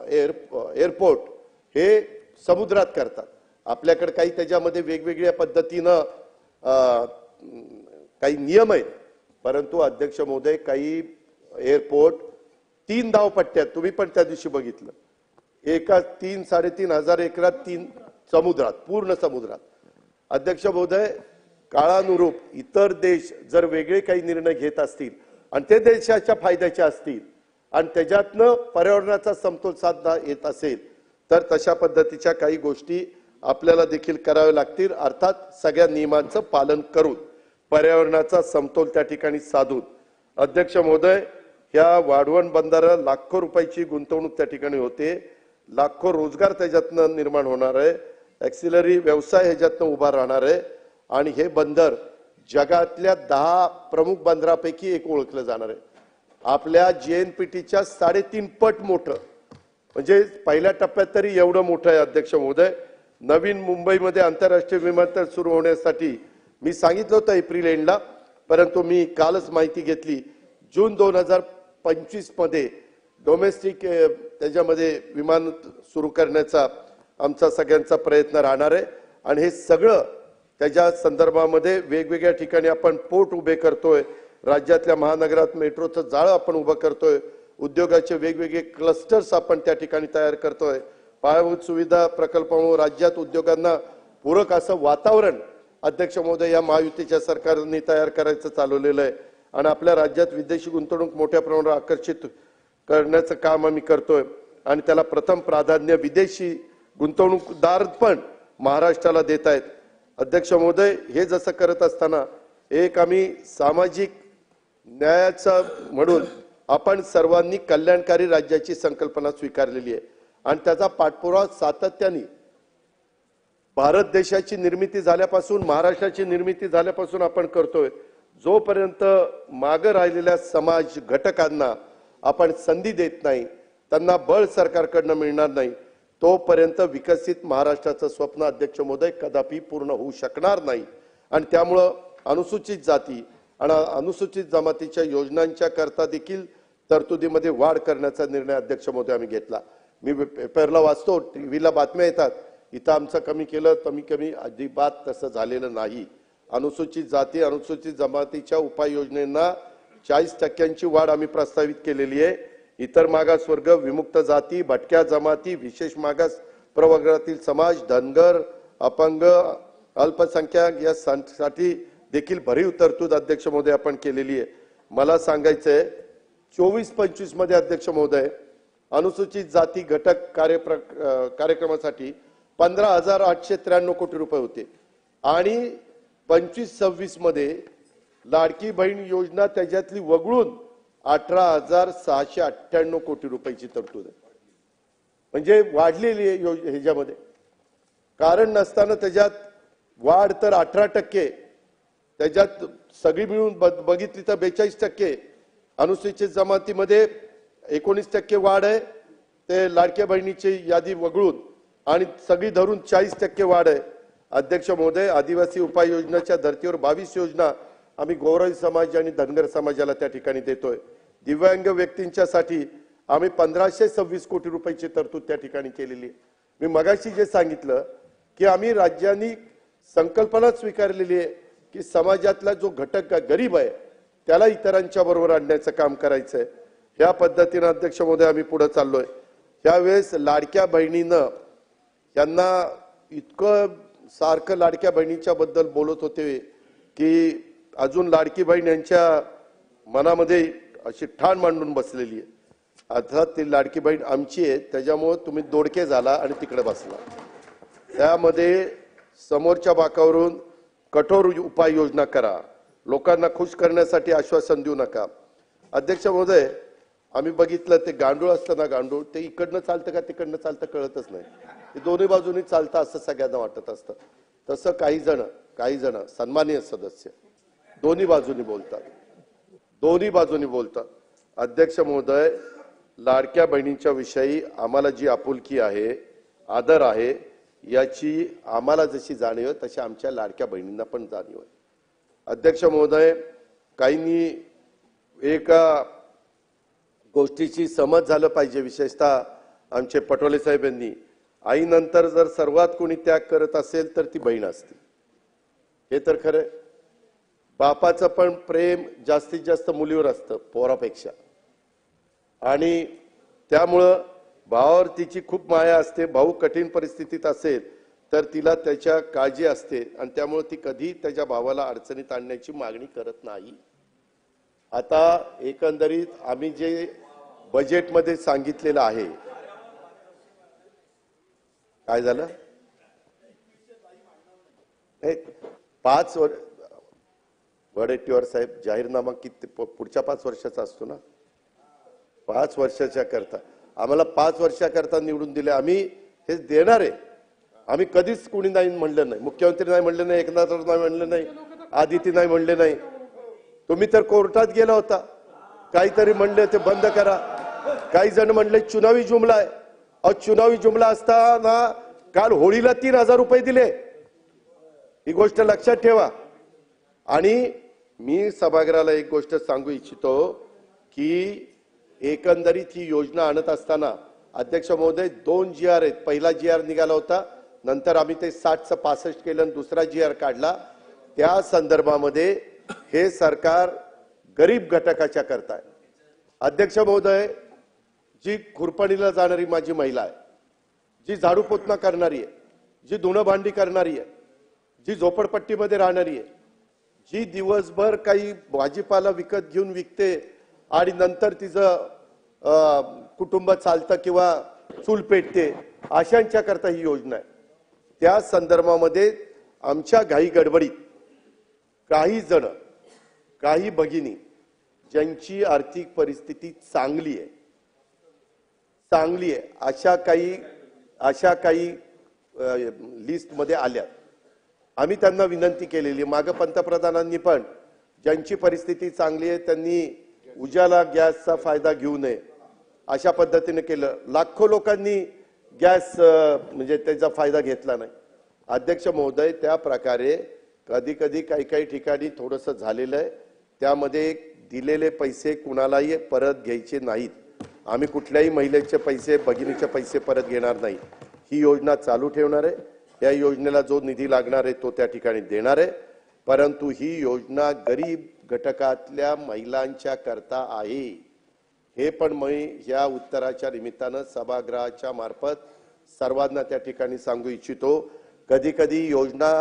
एअरपोर्ट हे समुद्रात करतात, आपल्याकडे काही त्याच्यामध्ये वेगवेगळ्या पद्धतीनं काही नियम आहेत, परंतु अध्यक्ष महोदय काही एअरपोर्ट 3 धावपट्ट्यात, तुम्ही पण त्या दिवशी बघितलं, एका 3-3.5 हजार एकरात 3 समुद्रात, पूर्ण समुद्रात। अध्यक्ष महोदय, काळानुरूप इतर देश जर वेगळे काही निर्णय घेत असतील आणि ते देशाच्या फायद्याचे असतील आणि त्याच्यातनं पर्यावरणाचा समतोल साधता येत असेल तर तशा पद्धतीच्या काही गोष्टी आपल्याला देखील कराव्या लागतील, अर्थात सगळ्या नियमांचं पालन करून पर्यावरणाचा समतोल त्या ठिकाणी साधून। अध्यक्ष महोदय, ह्या वाढवण बंदराला लाखो रुपयाची गुंतवणूक त्या ठिकाणी होते, लाखो रोजगार त्याच्यातनं निर्माण होणार आहे, ॲक्सिलरी व्यवसाय ह्याच्यातनं उभा राहणार आहे आणि हे बंदर जगातल्या 10 प्रमुख बंदरापैकी एक ओळखलं जाणार आहे। आपल्या JNPTच्या 3.5 पट मोठं, म्हणजे पहिल्या टप्प्यात तरी एवढं मोठं आहे। अध्यक्ष महोदय, नवीन मुंबईमध्ये आंतरराष्ट्रीय विमानतळ सुरू होण्यासाठी मी सांगितलं होतं एप्रिल एंडला, परंतु मी कालच माहिती घेतली, जून 2025 मध्ये डोमेस्टिक त्याच्यामध्ये विमान सुरू करण्याचा आमचा सगळ्यांचा प्रयत्न राहणार आहे आणि हे सगळं त्याच्या संदर्भामध्ये वेगवेगळ्या ठिकाणी आपण पोर्ट उभे करतोय, राज्यातल्या महानगरात मेट्रोचं जाळं आपण उभं करतोय, उद्योगाचे वेगवेगळे क्लस्टर्स आपण त्या ठिकाणी तयार करतोय, पायाभूत सुविधा प्रकल्पामुळे राज्यात उद्योगांना पूरक असं वातावरण अध्यक्ष महोदय या महायुतीच्या सरकारने तयार करायचं चालवलेलं आहे आणि आपल्या राज्यात विदेशी गुंतवणूक मोठ्या प्रमाणावर आकर्षित करण्याचं काम आम्ही करतोय आणि त्याला प्रथम प्राधान्य विदेशी गुंतवणूकदार पण महाराष्ट्राला देत आहेत। अध्यक्ष महोदय, हे जसं करत असताना एक आम्ही सामाजिक न्यायाचा म्हणून आपण सर्वांनी कल्याणकारी राज्याची संकल्पना स्वीकारलेली आहे आणि त्याचा पाठपुरावा सातत्याने भारत देशाची निर्मिती झाल्यापासून, महाराष्ट्राची निर्मिती झाल्यापासून आपण करतोय. जोपर्यंत मागे राहिलेल्या समाज घटकांना आपण संधी देत नाही, त्यांना बळ सरकारकडनं मिळणार नाही, तोपर्यंत विकसित महाराष्ट्राचं स्वप्न अध्यक्ष महोदय कदापि पूर्ण होऊ शकणार नाही. आणि त्यामुळं अनुसूचित जाती आणि अनुसूचित जमातीच्या योजनांच्या करता देखील तरतुदीमध्ये वाढ करण्याचा निर्णय अध्यक्ष महोदय आम्ही घेतला. मी पेपरला वाचतो, टीव्हीला बातम्या येतात, इथं आमचं कमी केलं, कमी अजिबात तसं झालेलं नाही. अनुसूचित जाती अनुसूचित जमातीच्या उपाययोजनांना 40% वाढ आम्ही प्रस्तावित केलेली आहे. इतर मागासवर्ग, विमुक्त जाती, भटक्या जमाती, विशेष मागास प्रवर्गातील समाज, धनगर, अपंग, अल्पसंख्याक या साठी देखील भरीव तरतूद अध्यक्ष महोदय आपण केलेली आहे. मला सांगायचंय 24-25 मध्ये अध्यक्ष महोदय अनुसूचित जाती घटक कार्यक्रमासाठी 15,893 कोटी रुपये होते आणि 25-26 मध्ये लाडकी बहीण योजना त्याच्यातली वगळून 18,698 कोटी रुपयाची तरतूद आहे. म्हणजे वाढलेली आहे ह्याच्यामध्ये, कारण नसताना त्याच्यात वाढ तर 18%, त्याच्यात सगळी मिळून बघितली तर 42%, अनुसूचित जमातीमध्ये 19% वाढ आहे, ते लाडक्या बहिणीची यादी वगळून, आणि सगळी धरून 40% वाढ आहे. अध्यक्ष महोदय, आदिवासी उपाययोजनाच्या धर्तीवर 22 योजना आम्ही गौरवी समाज आणि धनगर समाजाला त्या ठिकाणी देतोय. दिव्यांग व्यक्तींच्यासाठी आम्ही 1526 कोटी रुपयाची तरतूद त्या ठिकाणी केलेली आहे. मी मगाशी जे सांगितलं की आम्ही राज्यांनी संकल्पना स्वीकारलेली आहे की समाजातला जो घटक गरीब आहे त्याला इतरांच्या बरोबर आणण्याचं काम करायचंय. ह्या पद्धतीने अध्यक्ष महोदय आम्ही पुढे चाललोय. त्यावेळेस लाडक्या बहिणीनं यांना इतकं सारखं लाडक्या बहिणीच्या बद्दल बोलत होते की अजून लाडकी बहीण यांच्या मनामध्ये अशी ठाण मांडून बसलेली आहे. आता ती लाडकी बहीण आमची आहे, त्याच्यामुळे तुम्ही दोडके झाला आणि तिकडे बसला. त्यामध्ये समोरच्या बाकावरून कठोर उपाययोजना करा, लोकांना खुश करण्यासाठी आश्वासन देऊ नका. अध्यक्ष महोदय, आम्ही बघितलं ते गांडूळ असतं ना, गांडूळ ते इकडनं चालतं का तिकडनं चालतं कळतच नाही, ते दोन्ही बाजूनी चालतं असं सगळ्यांना वाटत असतं. तसं काही जण सन्माननीय सदस्य दोन्ही बाजूनी बोलतात. अध्यक्ष महोदय, लाडक्या बहिणींच्या विषयी आम्हाला जी आपुलकी आहे, आदर आहे, याची आम्हाला जशी जाणीव आहे तशी आमच्या लाडक्या बहिणींना पण जाणीव आहे. अध्यक्ष महोदय, काहींनी एका गोष्टीची समज झालं पाहिजे, विशेषतः आमचे पटोले साहेब यांनी, आईनंतर जर सर्वात कोणी त्याग करत असेल तर ती बहीण असते. हे तर खरं. बापाचं पण प्रेम जास्तीत जास्त मुलीवर असतं पोरापेक्षा, आणि त्यामुळं भावावर तिची खूप माया असते. भाऊ कठीण परिस्थितीत असेल तर तिला त्याच्या काळजी असते आणि त्यामुळे ती कधी त्याच्या भावाला अडचणीत आणण्याची मागणी करत नाही. आता एकंदरीत आम्ही जे बजेटमध्ये सांगितलेलं आहे, काय झालं? 5 वर्ष वडेट्टीवार साहेब, जाहीरनामा किती पुढच्या 5 वर्षाचा असतो ना, 5 वर्षाच्या करता आम्हाला 5 वर्षाकरता निवडून दिले. आम्ही हे देणार आहे. आम्ही कधीच कोणी नाही म्हणलं नाही, मुख्यमंत्री नाही म्हणले नाही, एकनाथ नाही म्हणले नाही, आदिती नाही म्हणले नाही. तुम्ही तर कोर्टात गेला होता, काहीतरी म्हणले ते बंद करा. काही जण म्हणले चुनावी जुमला आहे. चुनावी जुमला असताना काल होळीला 3,000 रुपये दिले, ही गोष्ट लक्षात ठेवा. आणि मी सभागृहाला एक गोष्ट सांगू इच्छितो की एकंदरीत ही योजना आणत असताना अध्यक्ष महोदय 2 GR आहेत. पहिला GR निघाला होता, नंतर आम्ही ते 60चं 65 केलं आणि दुसरा GR काढला. त्या संदर्भामध्ये हे सरकार गरीब घटकाच्या करताय. अध्यक्ष महोदय, जी खुरपणीला जाणारी माझी महिला आहे, जी झाडू पोतना करणारी आहे, जी धुणं भांडी करणारी आहे, जी झोपडपट्टीमध्ये राहणारी आहे, जी दिवसभर काही भाजीपाला विकत घेऊन विकते आणि नंतर तिचं कुटुंब चालतं किंवा चूल पेटते, अशांच्या करता ही योजना आहे. त्या संदर्भामध्ये आमच्या घाई गडबडीत काही भगिनी ज्यांची आर्थिक परिस्थिती चांगली आहे, चांगली आहे अशा काही लिस्टमध्ये आल्या. आम्ही त्यांना विनंती केलेली, मागं पंतप्रधानांनी पण ज्यांची परिस्थिती चांगली आहे त्यांनी उजाला गॅसचा फायदा घेऊ नये अशा पद्धतीने केलं. लाखो लोकांनी गॅस म्हणजे त्याचा फायदा घेतला नाही. अध्यक्ष महोदय, त्या प्रकारे कधी कधी काही ठिकाणी थोडंसं झालेलं आहे. त्यामध्ये दिलेले पैसे कुणालाही परत घ्यायचे नाहीत. आम्ही कुठल्याही महिलेचे पैसे, भगिनीचे पैसे परत घेणार नाही. ही योजना चालू ठेवणार आहे. या योजनेला जो निधी लागणार आहे तो त्या ठिकाणी देणार आहे. परंतु ही योजना गरीब घटकातल्या महिलांच्या करता आहे. हे पण मी या उत्तराच्या निमित्तानं सभागृहाच्या मार्फत सर्वांना त्या ठिकाणी सांगू इच्छितो. कधी कधी योजना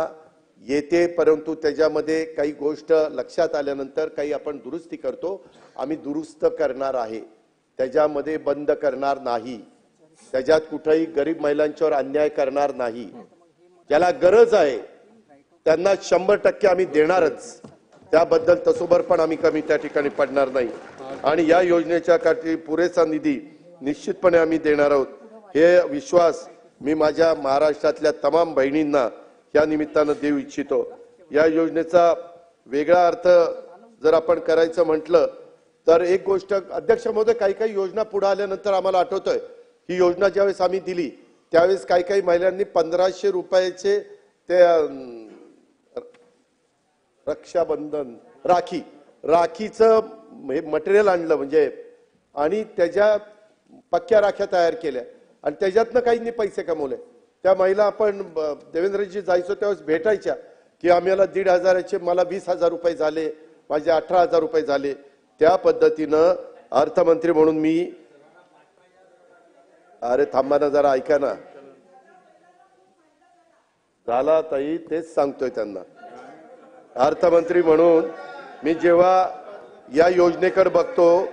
येते परंतु त्याच्यामध्ये काही गोष्ट लक्षात आल्यानंतर काही आपण दुरुस्ती करतो. आम्ही दुरुस्त करणार आहे, त्याच्यामध्ये बंद करणार नाही. त्याच्यात कुठेही गरीब महिलांच्यावर अन्याय करणार नाही. ज्याला गरज आहे त्यांना 100% आम्ही देणारच. त्याबद्दल तसोबर पण आम्ही कमी त्या ठिकाणी पडणार नाही. आणि या योजनेच्या काठी पुरेसा निधी निश्चितपणे आम्ही देणार आहोत. हे विश्वास मी माझ्या महाराष्ट्रातल्या तमाम बहिणींना या निमित्तानं देऊ इच्छितो. या योजनेचा वेगळा अर्थ जर आपण करायचं म्हटलं तर एक गोष्ट, अध्यक्ष महोदय, काही योजना पुढे आल्यानंतर आम्हाला आठवतंय ही योजना ज्यावेळेस आम्ही दिली त्यावेळेस काही महिलांनी 1500 रुपयाचे ते रक्षाबंधन राखीचं हे मटेरियल आणलं म्हणजे, आणि त्याच्या पक्क्या राख्या तयार केल्या आणि त्याच्यातनं काहींनी पैसे कमवले. त्या महिला आपण देवेंद्रजी जायचो त्यावेळेस भेटायच्या की आम्हाला 1,500चे मला 20,000 रुपये झाले, माझे 18,000 रुपये झाले. त्या पद्धतीनं अर्थमंत्री म्हणून मी, अरे थांबा ना जरा, ऐका ना, झाला ताई, तेच सांगतोय त्यांना. अर्थमंत्री म्हणून मी जेव्हा या योजनेकडे बघतो,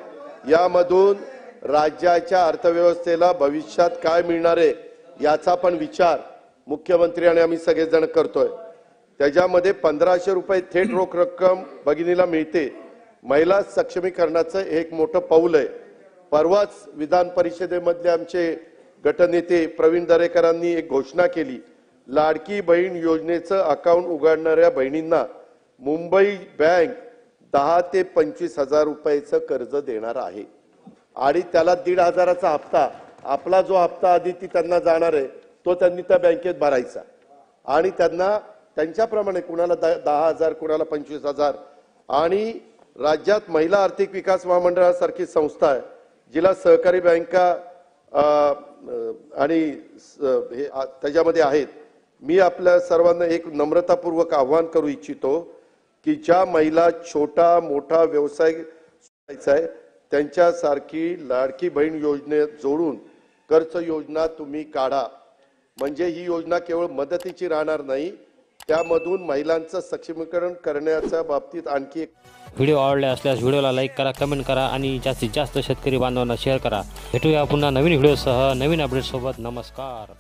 यामधून राज्याच्या अर्थव्यवस्थेला भविष्यात काय मिळणार आहे याचा पण विचार मुख्यमंत्री आणि आम्ही सगळेजण करतोय. त्याच्यामध्ये 1500 रुपये थेट रोख रक्कम भगिनीला मिळते. महिला सक्षमीकरणाचं एक मोठं पाऊल आहे. परवाच विधान परिषदेमधले आमचे गटनेते प्रवीण दरेकरांनी एक घोषणा केली, लाडकी बहीण योजनेचं अकाउंट उघडणाऱ्या बहिणींना मुंबई बँक 10 ते 25,000 रुपयाचं कर्ज देणार आहे. आणि त्याला 1,500चा हप्ता, आपला जो हप्ता आधी ती त्यांना जाणार आहे तो त्यांनी त्या बँकेत भरायचा आणि त्यांना त्यांच्याप्रमाणे कुणाला 10,000, कुणाला 25,000. आणि राज्यात महिला आर्थिक विकास महामंडळासारखी संस्था आहे जिला सहकारी बँका आणि हे त्याच्यामध्ये आहेत. मी आपल्या सर्वांना एक नम्रतापूर्वक आवाहन करू इच्छितो की ज्या महिला छोटा मोठा व्यवसाय करायचा आहे त्यांच्यासारखी लाडकी बहीण योजनेत जोडून कर्ज योजना तुम्ही काढा. म्हणजे ही योजना केवळ मदतीची राहणार नाही, त्यामधून महिलांचं सक्षमीकरण करण्याच्या बाबतीत आणखी एक. व्हिडिओ आवडले असल्यास व्हिडिओला लाईक करा, कमेंट करा आणि जास्तीत जास्त शेतकरी बांधवांना शेअर करा. भेटूया पुन्हा नवीन व्हिडिओसह नवीन अपडेटसोबत. नमस्कार.